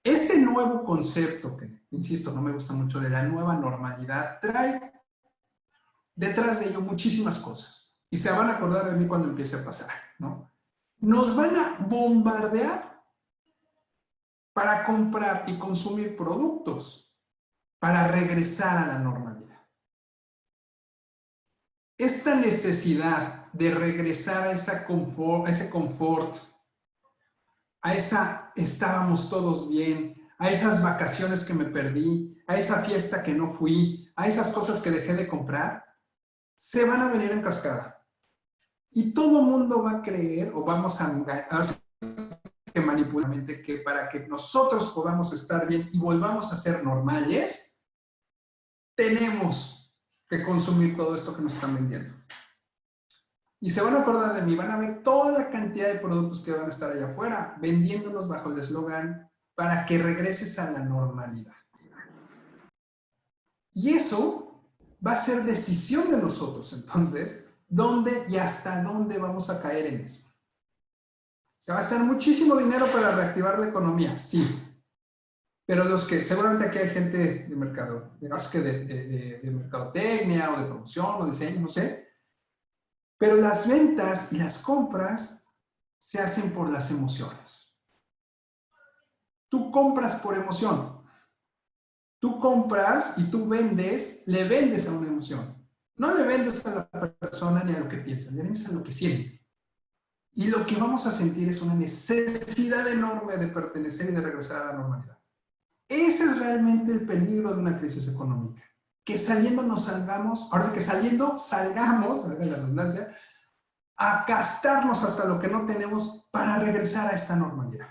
Este nuevo concepto, que insisto, no me gusta mucho, de la nueva normalidad, trae detrás de ello muchísimas cosas. Y se van a acordar de mí cuando empiece a pasar, ¿no? Nos van a bombardear para comprar y consumir productos para regresar a la normalidad. Esta necesidad de regresar a ese confort, a esa estábamos todos bien, a esas vacaciones que me perdí, a esa fiesta que no fui, a esas cosas que dejé de comprar, se van a venir en cascada. Y todo mundo va a creer, o vamos a ver si que manipular, que para que nosotros podamos estar bien y volvamos a ser normales, tenemos que consumir todo esto que nos están vendiendo. Y se van a acordar de mí, van a ver toda la cantidad de productos que van a estar allá afuera, vendiéndonos bajo el eslogan para que regreses a la normalidad. Y eso va a ser decisión de nosotros, entonces, dónde y hasta dónde vamos a caer en eso. Se va a gastar muchísimo dinero para reactivar la economía, sí. Pero los que, seguramente aquí hay gente de mercado, digamos que de mercadotecnia o de promoción o diseño, no sé. Pero las ventas y las compras se hacen por las emociones. Tú compras por emoción. Tú compras y tú vendes, le vendes a una emoción. No le vendes a la persona ni a lo que piensa, le vendes a lo que siente. Y lo que vamos a sentir es una necesidad enorme de pertenecer y de regresar a la normalidad. Ese es realmente el peligro de una crisis económica. Que saliendo nos salgamos, ahora que saliendo salgamos, valga la redundancia, a gastarnos hasta lo que no tenemos para regresar a esta normalidad.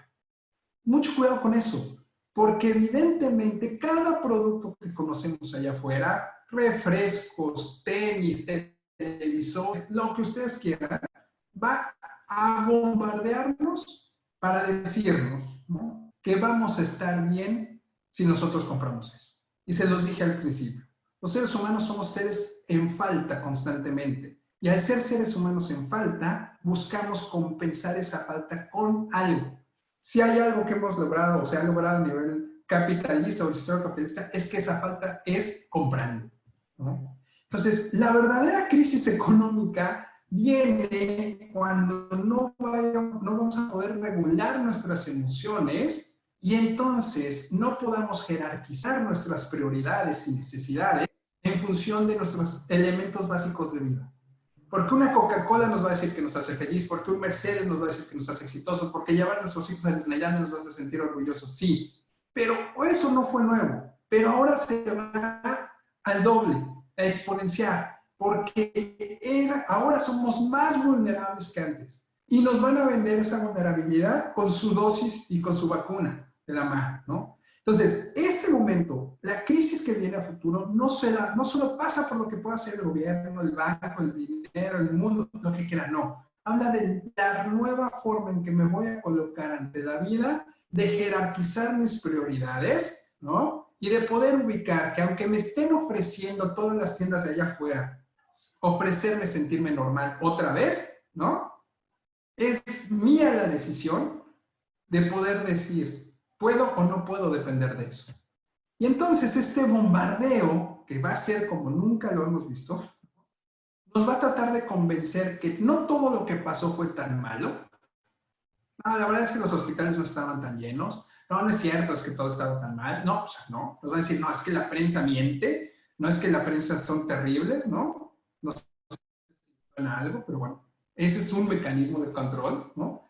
Mucho cuidado con eso, porque evidentemente cada producto que conocemos allá afuera, refrescos, tenis, televisores, lo que ustedes quieran, va a bombardearnos para decirnos, ¿no?, que vamos a estar bien si nosotros compramos eso. Y se los dije al principio, los seres humanos somos seres en falta constantemente. Y al ser seres humanos en falta, buscamos compensar esa falta con algo. Si hay algo que hemos logrado, o se ha logrado a nivel capitalista o el sistema capitalista, es que esa falta es comprando, ¿no? Entonces, la verdadera crisis económica viene cuando no vamos a poder regular nuestras emociones y entonces no podamos jerarquizar nuestras prioridades y necesidades en función de nuestros elementos básicos de vida. Porque una Coca-Cola nos va a decir que nos hace feliz, porque un Mercedes nos va a decir que nos hace exitosos, porque llevar a nuestros hijos a Disneyland nos va a hacer sentir orgullosos, sí. Pero eso no fue nuevo. Pero ahora se va al doble, a exponenciar, porque ahora somos más vulnerables que antes. Y nos van a vender esa vulnerabilidad con su dosis y con su vacuna de la mano, ¿no? Entonces, este momento, la crisis que viene a futuro, no solo pasa por lo que pueda hacer el gobierno, el banco, el dinero, el mundo, lo que quiera, no. Habla de la nueva forma en que me voy a colocar ante la vida, de jerarquizar mis prioridades, ¿no? Y de poder ubicar que aunque me estén ofreciendo todas las tiendas de allá afuera, ofrecerme sentirme normal otra vez, ¿no? Es mía la decisión de poder decir, ¿puedo o no puedo depender de eso? Y entonces este bombardeo, que va a ser como nunca lo hemos visto, nos va a tratar de convencer que no todo lo que pasó fue tan malo. No, la verdad es que los hospitales no estaban tan llenos. No, no es cierto, es que todo estaba tan mal. No, o sea, no. Nos van a decir, no, es que la prensa miente, no es que la prensa son terribles, ¿no? No sé si algo, pero bueno, ese es un mecanismo de control, ¿no?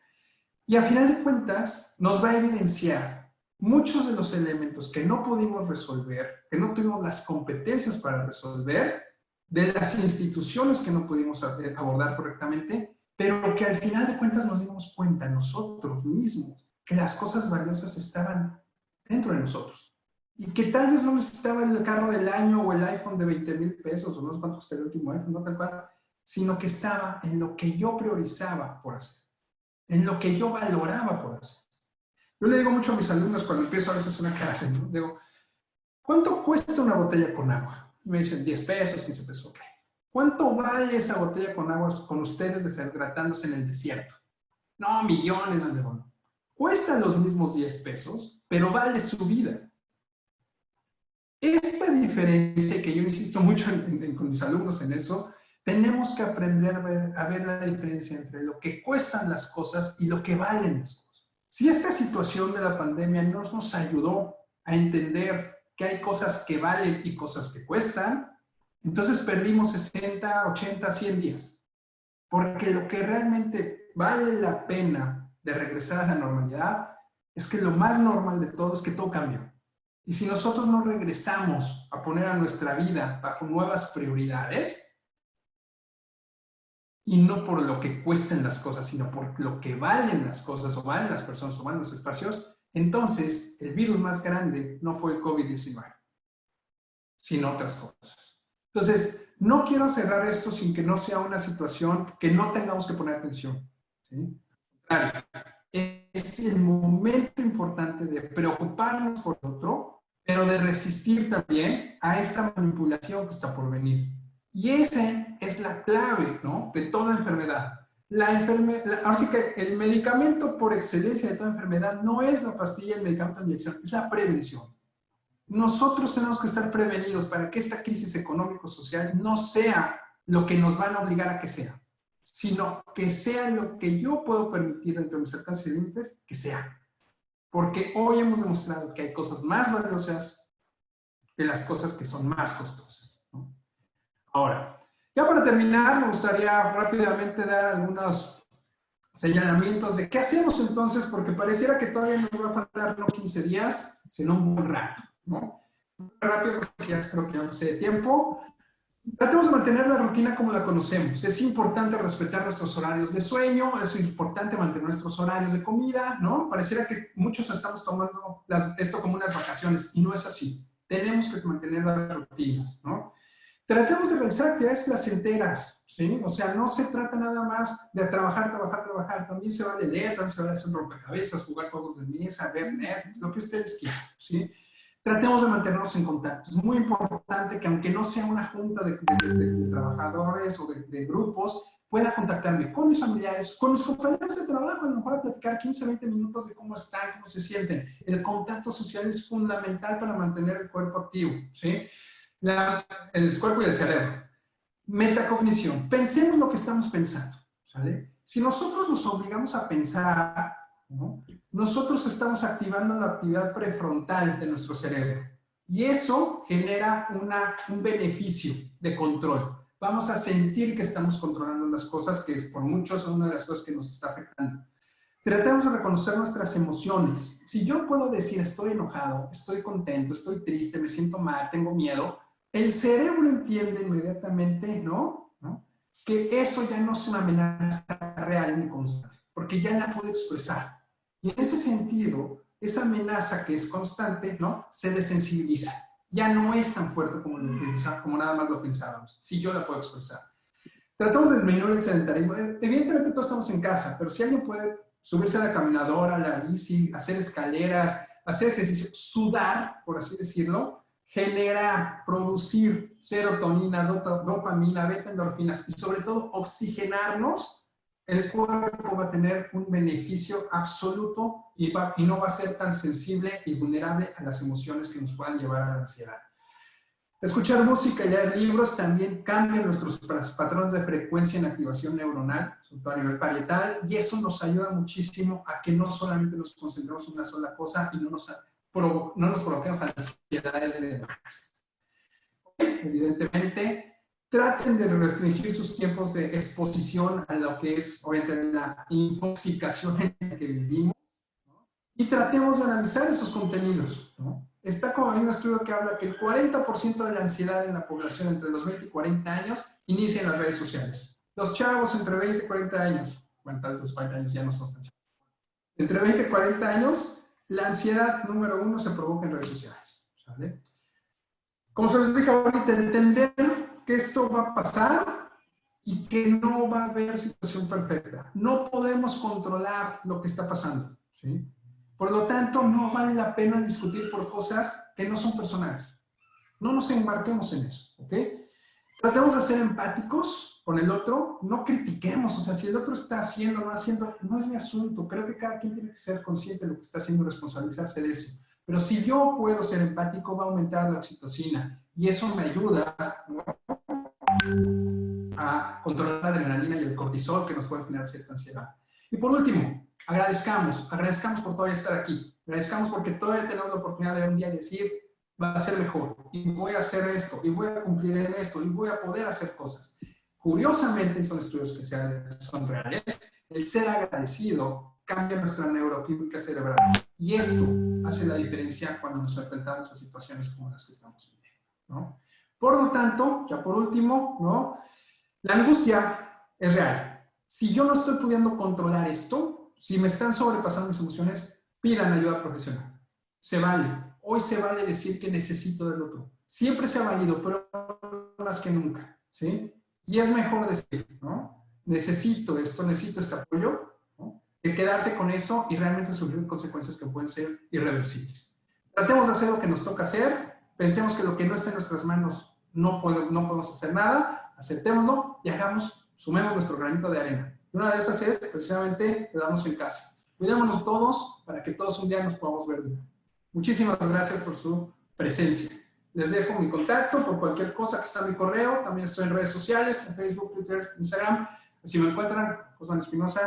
Y a final de cuentas nos va a evidenciar muchos de los elementos que no pudimos resolver, que no tuvimos las competencias para resolver, de las instituciones que no pudimos abordar correctamente, pero que al final de cuentas nos dimos cuenta nosotros mismos que las cosas valiosas estaban dentro de nosotros. Y que tal vez no necesitaba el carro del año o el iPhone de 20,000 pesos, o no sé cuánto costó el último iPhone, no tal cual, sino que estaba en lo que yo priorizaba por hacer, en lo que yo valoraba por hacer. Yo le digo mucho a mis alumnos cuando empiezo a veces una clase, ¿no? Digo, ¿cuánto cuesta una botella con agua? Y me dicen 10 pesos, 15 pesos, ok. ¿Cuánto vale esa botella con agua con ustedes deshidratándose en el desierto? No, millones, no, no. Cuesta los mismos 10 pesos, pero vale su vida. Esta diferencia, que yo insisto mucho con mis alumnos en eso, tenemos que aprender a ver la diferencia entre lo que cuestan las cosas y lo que valen las cosas. Si esta situación de la pandemia nos ayudó a entender que hay cosas que valen y cosas que cuestan, entonces perdimos 60, 80, 100 días. Porque lo que realmente vale la pena de regresar a la normalidad es que lo más normal de todo es que todo cambia. Y si nosotros no regresamos a poner a nuestra vida bajo nuevas prioridades, y no por lo que cuesten las cosas, sino por lo que valen las cosas, o valen las personas, o valen los espacios, entonces el virus más grande no fue el COVID-19, sino otras cosas. Entonces, no quiero cerrar esto sin que no sea una situación que no tengamos que poner atención, ¿sí? Claro, es el momento importante de preocuparnos por el otro, pero de resistir también a esta manipulación que está por venir. Y esa es la clave, ¿no?, de toda enfermedad. Ahora sí que el medicamento por excelencia de toda enfermedad no es la pastilla, el medicamento de inyección, es la prevención. Nosotros tenemos que estar prevenidos para que esta crisis económico-social no sea lo que nos van a obligar a que sea, sino que sea lo que yo puedo permitir dentro de mis alcances y límites, que sea. Porque hoy hemos demostrado que hay cosas más valiosas que las cosas que son más costosas, ¿no? Ahora, ya para terminar, me gustaría rápidamente dar algunos señalamientos de qué hacemos entonces, porque pareciera que todavía nos va a faltar no 15 días, sino un buen rato, ¿no? Muy rápido, porque ya creo que ya me sé de tiempo. Tratemos de mantener la rutina como la conocemos. Es importante respetar nuestros horarios de sueño, es importante mantener nuestros horarios de comida, ¿no? Pareciera que muchos estamos tomando esto como unas vacaciones, y no es así. Tenemos que mantener las rutinas, ¿no? Tratemos de realizar actividades placenteras, ¿sí? O sea, no se trata nada más de trabajar. También se vale leer, también se vale hacer rompecabezas, jugar juegos de mesa, ver Netflix, lo que ustedes quieran, ¿sí? Tratemos de mantenernos en contacto. Es muy importante que, aunque no sea una junta de trabajadores o de grupos, pueda contactarme con mis familiares, con mis compañeros de trabajo, a lo mejor a platicar 15, 20 minutos de cómo están, cómo se sienten. El contacto social es fundamental para mantener el cuerpo activo, ¿sí? El cuerpo y el cerebro. Metacognición. Pensemos lo que estamos pensando, ¿sale? Si nosotros nos obligamos a pensar, ¿no?, nosotros estamos activando la actividad prefrontal de nuestro cerebro. Y eso genera un beneficio de control. Vamos a sentir que estamos controlando las cosas, que por mucho son una de las cosas que nos está afectando. Tratemos de reconocer nuestras emociones. Si yo puedo decir estoy enojado, estoy contento, estoy triste, me siento mal, tengo miedo, el cerebro entiende inmediatamente, ¿no?, que eso ya no es una amenaza real ni constante, porque ya la puedo expresar. Y en ese sentido, esa amenaza que es constante, ¿no?, se desensibiliza. Ya no es tan fuerte como nada más lo pensábamos. Si yo la puedo expresar. Tratamos de disminuir el sedentarismo. Evidentemente todos estamos en casa, pero si alguien puede subirse a la caminadora, a la bici, hacer escaleras, hacer ejercicio, sudar, por así decirlo, generar, producir serotonina, dopamina, beta-endorfinas y sobre todo oxigenarnos, el cuerpo va a tener un beneficio absoluto y no va a ser tan sensible y vulnerable a las emociones que nos puedan llevar a la ansiedad. Escuchar música y leer libros también cambian nuestros patrones de frecuencia en activación neuronal, sobre todo a nivel parietal, y eso nos ayuda muchísimo a que no solamente nos concentremos en una sola cosa y no nos provoquemos ansiedades de más. Evidentemente, traten de restringir sus tiempos de exposición a lo que es, obviamente, la infoxicación en la que vivimos, ¿no? Y tratemos de analizar esos contenidos, ¿no? Está como hay un estudio que habla que el 40% de la ansiedad en la población entre los 20 y 40 años inicia en las redes sociales. Los chavos entre 20 y 40 años, bueno, tal vez los 40 años ya no son tan chavos. Entre 20 y 40 años, la ansiedad número 1 se provoca en redes sociales, ¿sale? Como se les dije ahorita, entender que esto va a pasar y que no va a haber situación perfecta. No podemos controlar lo que está pasando, ¿sí? Por lo tanto, no vale la pena discutir por cosas que no son personales. No nos embarquemos en eso, ¿ok? Tratemos de ser empáticos con el otro, no critiquemos, o sea, si el otro está haciendo o no haciendo, no es mi asunto. Creo que cada quien tiene que ser consciente de lo que está haciendo y responsabilizarse de eso. Pero si yo puedo ser empático, va a aumentar la oxitocina y eso me ayuda, ¿no?, a controlar la adrenalina y el cortisol que nos puede generar cierta ansiedad. Y por último, agradezcamos por todavía estar aquí. Agradezcamos porque todavía tenemos la oportunidad de un día decir, va a ser mejor, y voy a hacer esto, y voy a cumplir en esto, y voy a poder hacer cosas. Curiosamente, son estudios que son reales, el ser agradecido cambia nuestra neuroquímica cerebral. Y esto hace la diferencia cuando nos enfrentamos a situaciones como las que estamos viviendo, ¿no? Por lo tanto, ya por último, ¿no?, la angustia es real. Si yo no estoy pudiendo controlar esto, si me están sobrepasando mis emociones, pidan ayuda profesional. Se vale. Hoy se vale decir que necesito del otro. Siempre se ha valido, pero más que nunca, ¿sí? Y es mejor decir, ¿no? Necesito esto, necesito este apoyo, ¿no? Que quedarse con eso y realmente sufrir consecuencias que pueden ser irreversibles. Tratemos de hacer lo que nos toca hacer, pensemos que lo que no está en nuestras manos no podemos hacer nada, aceptémoslo y sumemos nuestro granito de arena. Y una de esas es precisamente quedarnos en casa. Cuidémonos todos para que todos un día nos podamos ver. Muchísimas gracias por su presencia. Les dejo mi contacto por cualquier cosa, que está mi correo. También estoy en redes sociales, en Facebook, Twitter, Instagram. Si me encuentran, José Espinosa.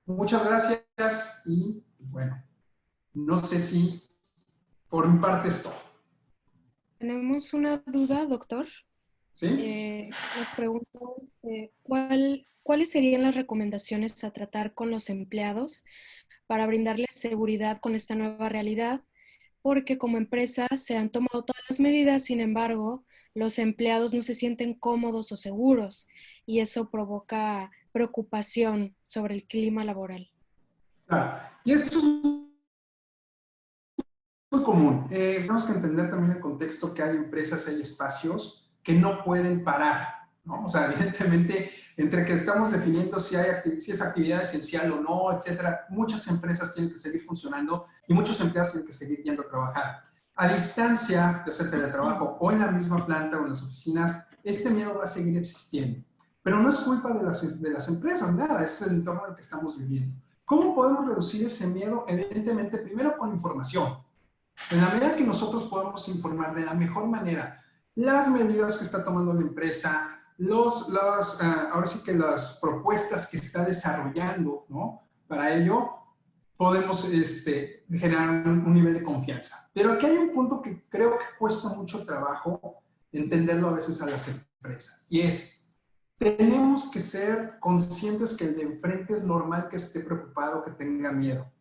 Muchas gracias y bueno, no sé si por mi parte es todo. Tenemos una duda, doctor. ¿Sí? Nos preguntan ¿cuáles serían las recomendaciones a tratar con los empleados para brindarles seguridad con esta nueva realidad? Porque como empresa se han tomado todas las medidas, sin embargo, los empleados no se sienten cómodos o seguros y eso provoca preocupación sobre el clima laboral. Claro. Y esto es muy común. Tenemos que entender también el contexto que hay empresas, hay espacios que no pueden parar, ¿no? O sea, evidentemente, entre que estamos definiendo si es actividad esencial o no, etcétera, muchas empresas tienen que seguir funcionando y muchos empleados tienen que seguir yendo a trabajar. A distancia, ya sea teletrabajo o en la misma planta o en las oficinas, este miedo va a seguir existiendo. Pero no es culpa de las empresas, nada, es el entorno en el que estamos viviendo. ¿Cómo podemos reducir ese miedo? Evidentemente, primero con información. En la medida que nosotros podamos informar de la mejor manera las medidas que está tomando la empresa, ahora sí que las propuestas que está desarrollando, ¿no? Para ello, podemos generar un nivel de confianza. Pero aquí hay un punto que creo que cuesta mucho trabajo entenderlo a veces a las empresas, y es, tenemos que ser conscientes que el de enfrente es normal que esté preocupado, que tenga miedo,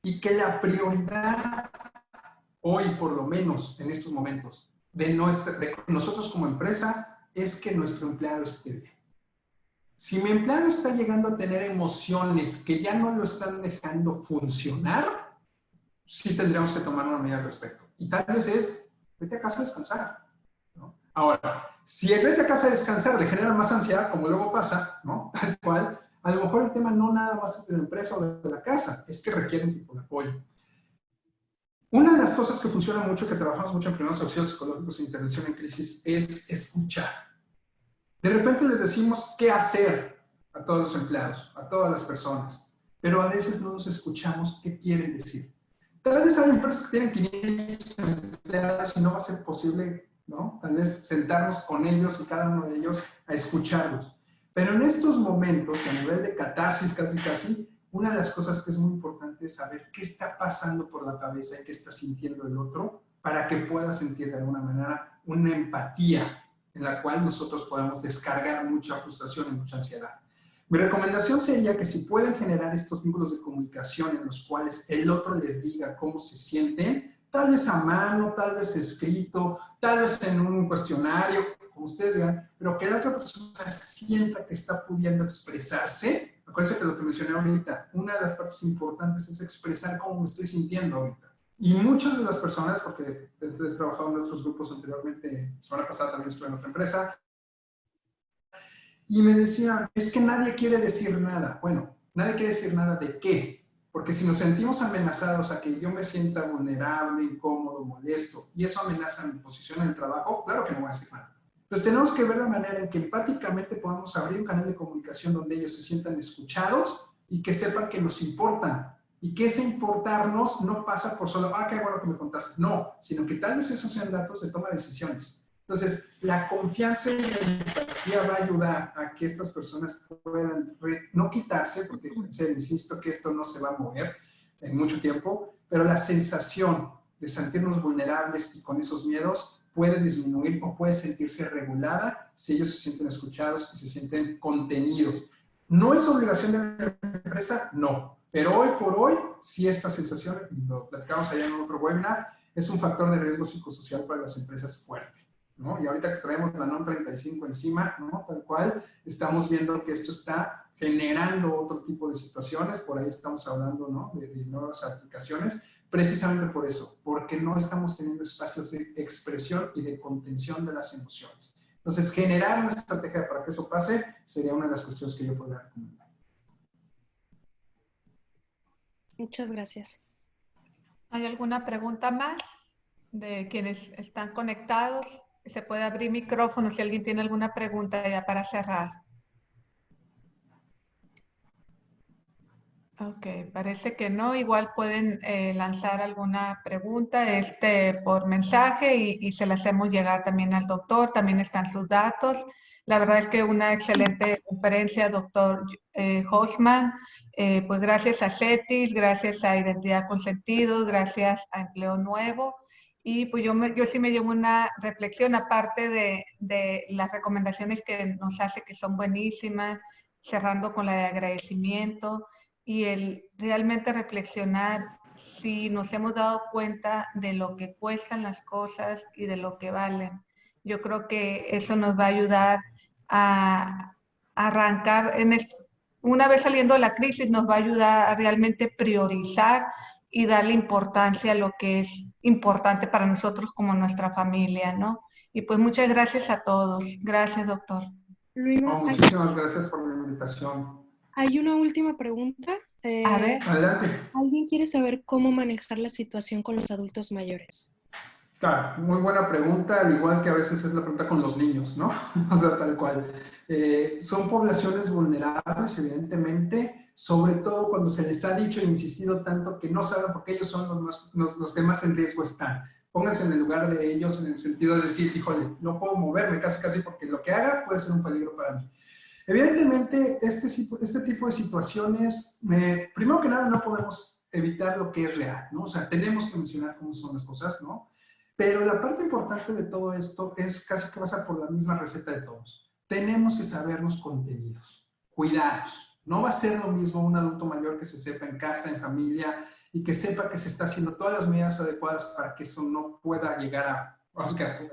y que la prioridad hoy, por lo menos en estos momentos, de nosotros como empresa, es que nuestro empleado esté bien. Si mi empleado está llegando a tener emociones que ya no lo están dejando funcionar, sí tendríamos que tomar una medida al respecto. Y tal vez es, vete a casa a descansar, ¿no? Ahora, si el vete a casa a descansar le genera más ansiedad, como luego pasa, ¿no? Tal cual, a lo mejor el tema no nada más es de la empresa o de la casa, es que requiere un tipo de apoyo. Una de las cosas que funciona mucho, que trabajamos mucho en primeros auxilios psicológicos e intervención en crisis, es escuchar. De repente les decimos qué hacer a todos los empleados, a todas las personas, pero a veces no nos escuchamos qué quieren decir. Tal vez hay empresas que tienen 500 empleados y no va a ser posible, ¿no? Tal vez sentarnos con ellos y cada uno de ellos a escucharlos. Pero en estos momentos, a nivel de catarsis casi, una de las cosas que es muy importante es saber qué está pasando por la cabeza y qué está sintiendo el otro para que pueda sentir de alguna manera una empatía en la cual nosotros podemos descargar mucha frustración y mucha ansiedad. Mi recomendación sería que si pueden generar estos vínculos de comunicación en los cuales el otro les diga cómo se sienten, tal vez a mano, tal vez escrito, tal vez en un cuestionario, como ustedes digan, pero que la otra persona sienta que está pudiendo expresarse. Acuérdense que lo que mencioné ahorita, una de las partes importantes es expresar cómo me estoy sintiendo ahorita. Y muchas de las personas, porque he trabajado en otros grupos anteriormente, la semana pasada también estuve en otra empresa, y me decían, es que nadie quiere decir nada. Bueno, nadie quiere decir nada ¿de qué? Porque si nos sentimos amenazados a que yo me sienta vulnerable, incómodo, molesto, y eso amenaza mi posición en el trabajo, claro que no voy a decir nada. Entonces tenemos que ver la manera en que empáticamente podamos abrir un canal de comunicación donde ellos se sientan escuchados y que sepan que nos importan. Y que ese importarnos no pasa por solo, qué bueno que me contaste. No, sino que tal vez esos sean datos de toma de decisiones. Entonces, la confianza y la empatía va a ayudar a que estas personas puedan no quitarse, porque insisto que esto no se va a mover en mucho tiempo, pero la sensación de sentirnos vulnerables y con esos miedos puede disminuir o puede sentirse regulada si ellos se sienten escuchados y se sienten contenidos. ¿No es obligación de la empresa? No. Pero hoy por hoy, sí esta sensación, y lo platicamos allá en otro webinar, es un factor de riesgo psicosocial para las empresas fuerte. ¿no? Y ahorita que traemos la NOM 35 encima, ¿no? Tal cual, estamos viendo que esto está generando otro tipo de situaciones, por ahí estamos hablando, ¿no? De nuevas aplicaciones, precisamente por eso, porque no estamos teniendo espacios de expresión y de contención de las emociones. Entonces, generar una estrategia para que eso pase sería una de las cuestiones que yo podría recomendar. Muchas gracias. ¿Hay alguna pregunta más de quienes están conectados? Se puede abrir micrófono si alguien tiene alguna pregunta ya para cerrar. Ok, parece que no. Igual pueden lanzar alguna pregunta por mensaje y se la hacemos llegar también al doctor. También están sus datos. La verdad es que una excelente conferencia, doctor Hosman. Pues gracias a CETIS, gracias a Identidad con Sentido, gracias a Empleo Nuevo. Y pues yo sí me llevo una reflexión, aparte de las recomendaciones que nos hace, que son buenísimas, cerrando con la de agradecimiento, y el realmente reflexionar si nos hemos dado cuenta de lo que cuestan las cosas y de lo que valen. Yo creo que eso nos va a ayudar a arrancar, una vez saliendo de la crisis, nos va a ayudar a realmente priorizar y darle importancia a lo que es importante para nosotros como nuestra familia, ¿no? Y pues muchas gracias a todos. Gracias, doctor. Luima, Muchísimas gracias por la invitación. hay una última pregunta. A ver. Adelante. ¿Alguien quiere saber cómo manejar la situación con los adultos mayores? Claro, muy buena pregunta, al igual que a veces es la pregunta con los niños, ¿no? O sea, tal cual. Son poblaciones vulnerables, evidentemente, sobre todo cuando se les ha dicho e insistido tanto que no saben por qué ellos son los que más en riesgo están. Pónganse en el lugar de ellos en el sentido de decir, híjole, no puedo moverme casi porque lo que haga puede ser un peligro para mí. Evidentemente, este tipo de situaciones, primero que nada, no podemos evitar lo que es real, ¿no? O sea, tenemos que mencionar cómo son las cosas, ¿no? Pero la parte importante de todo esto es casi que pasa por la misma receta de todos. Tenemos que sabernos contenidos, cuidados. No va a ser lo mismo un adulto mayor que se sepa en casa, en familia, y que sepa que se está haciendo todas las medidas adecuadas para que eso no pueda llegar a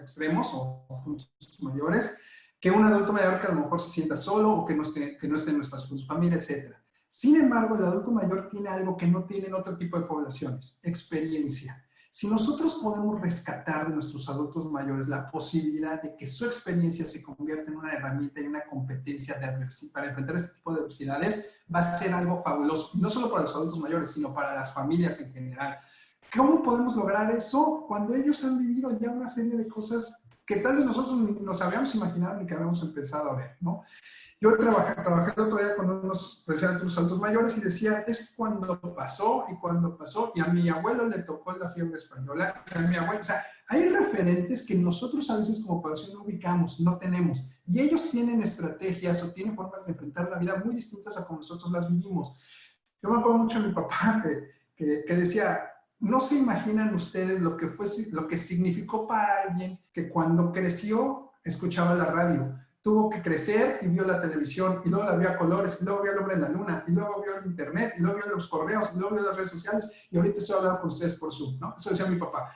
extremos o puntos mayores, que un adulto mayor que a lo mejor se sienta solo o que no esté en un espacio con su familia, etc. Sin embargo, el adulto mayor tiene algo que no tienen otro tipo de poblaciones: experiencia. Si nosotros podemos rescatar de nuestros adultos mayores la posibilidad de que su experiencia se convierta en una herramienta y una competencia para enfrentar este tipo de adversidades, va a ser algo fabuloso. Y no solo para los adultos mayores, sino para las familias en general. ¿Cómo podemos lograr eso? Cuando ellos han vivido ya una serie de cosas que tal vez nosotros nos habíamos imaginado ni que habíamos empezado a ver, ¿no? Yo trabajé el otro día con precisamente unos adultos mayores y decía, es cuando pasó, y a mi abuelo le tocó la fiebre española, y a mi abuelo, o sea, hay referentes que nosotros a veces como población no ubicamos, no tenemos, y ellos tienen estrategias o tienen formas de enfrentar la vida muy distintas a como nosotros las vivimos. Yo me acuerdo mucho de mi papá que decía, no se imaginan ustedes lo que significó para alguien que cuando creció escuchaba la radio. Tuvo que crecer y vio la televisión, y luego la vio a colores, y luego vio el hombre en la luna, y luego vio el internet, y luego vio los correos, y luego vio las redes sociales, y ahorita estoy hablando con ustedes por Zoom, ¿no? Eso decía mi papá.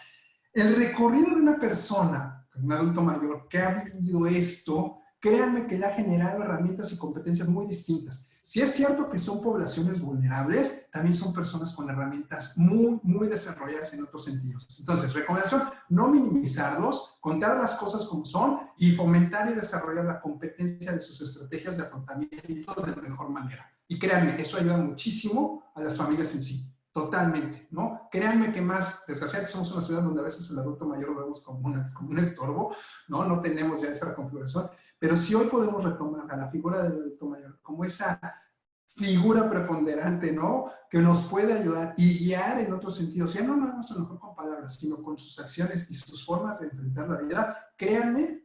El recorrido de una persona, un adulto mayor, que ha vivido esto, créanme que le ha generado herramientas y competencias muy distintas. Si es cierto que son poblaciones vulnerables, también son personas con herramientas muy, muy desarrolladas en otros sentidos. Entonces, recomendación, no minimizarlos, contar las cosas como son y fomentar y desarrollar la competencia de sus estrategias de afrontamiento de la mejor manera. Y créanme, eso ayuda muchísimo a las familias en sí. Totalmente, ¿no? Créanme que más, desgraciadamente somos una ciudad donde a veces el adulto mayor lo vemos como un estorbo, ¿no? No tenemos ya esa configuración, pero si hoy podemos retomar a la figura del adulto mayor como esa figura preponderante, ¿no? Que nos puede ayudar y guiar en otros sentidos, ya no nada más a lo mejor con palabras, sino con sus acciones y sus formas de enfrentar la vida, créanme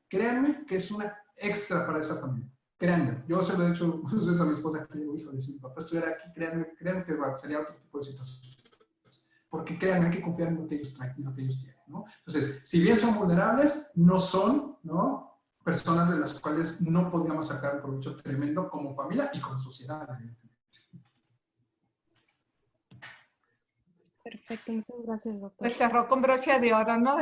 que es una extra para esa familia. Créanme, yo se lo he dicho muchas veces a mi esposa, que digo, híjole, si mi papá estuviera aquí, créanme que sería otro tipo de situación. Porque créanme, hay que confiar en lo que ellos traen y lo que ellos tienen, ¿no? Entonces, si bien son vulnerables, no son, ¿no?, personas de las cuales no podríamos sacar un provecho tremendo como familia y como sociedad, evidentemente. Perfecto, muchas gracias, doctor. Pues cerró con brocha de oro, ¿no?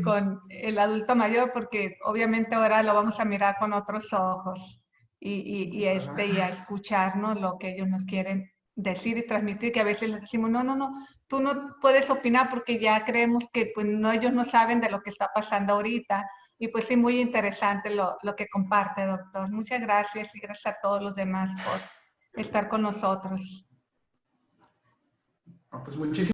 Con el adulto mayor, porque obviamente ahora lo vamos a mirar con otros ojos y a escuchar, ¿no? Lo que ellos nos quieren decir y transmitir, que a veces les decimos, no, tú no puedes opinar porque ya creemos que pues no, ellos no saben de lo que está pasando ahorita. Y pues sí, muy interesante lo que comparte, doctor. Muchas gracias y gracias a todos los demás por estar con nosotros. Pues muchísimas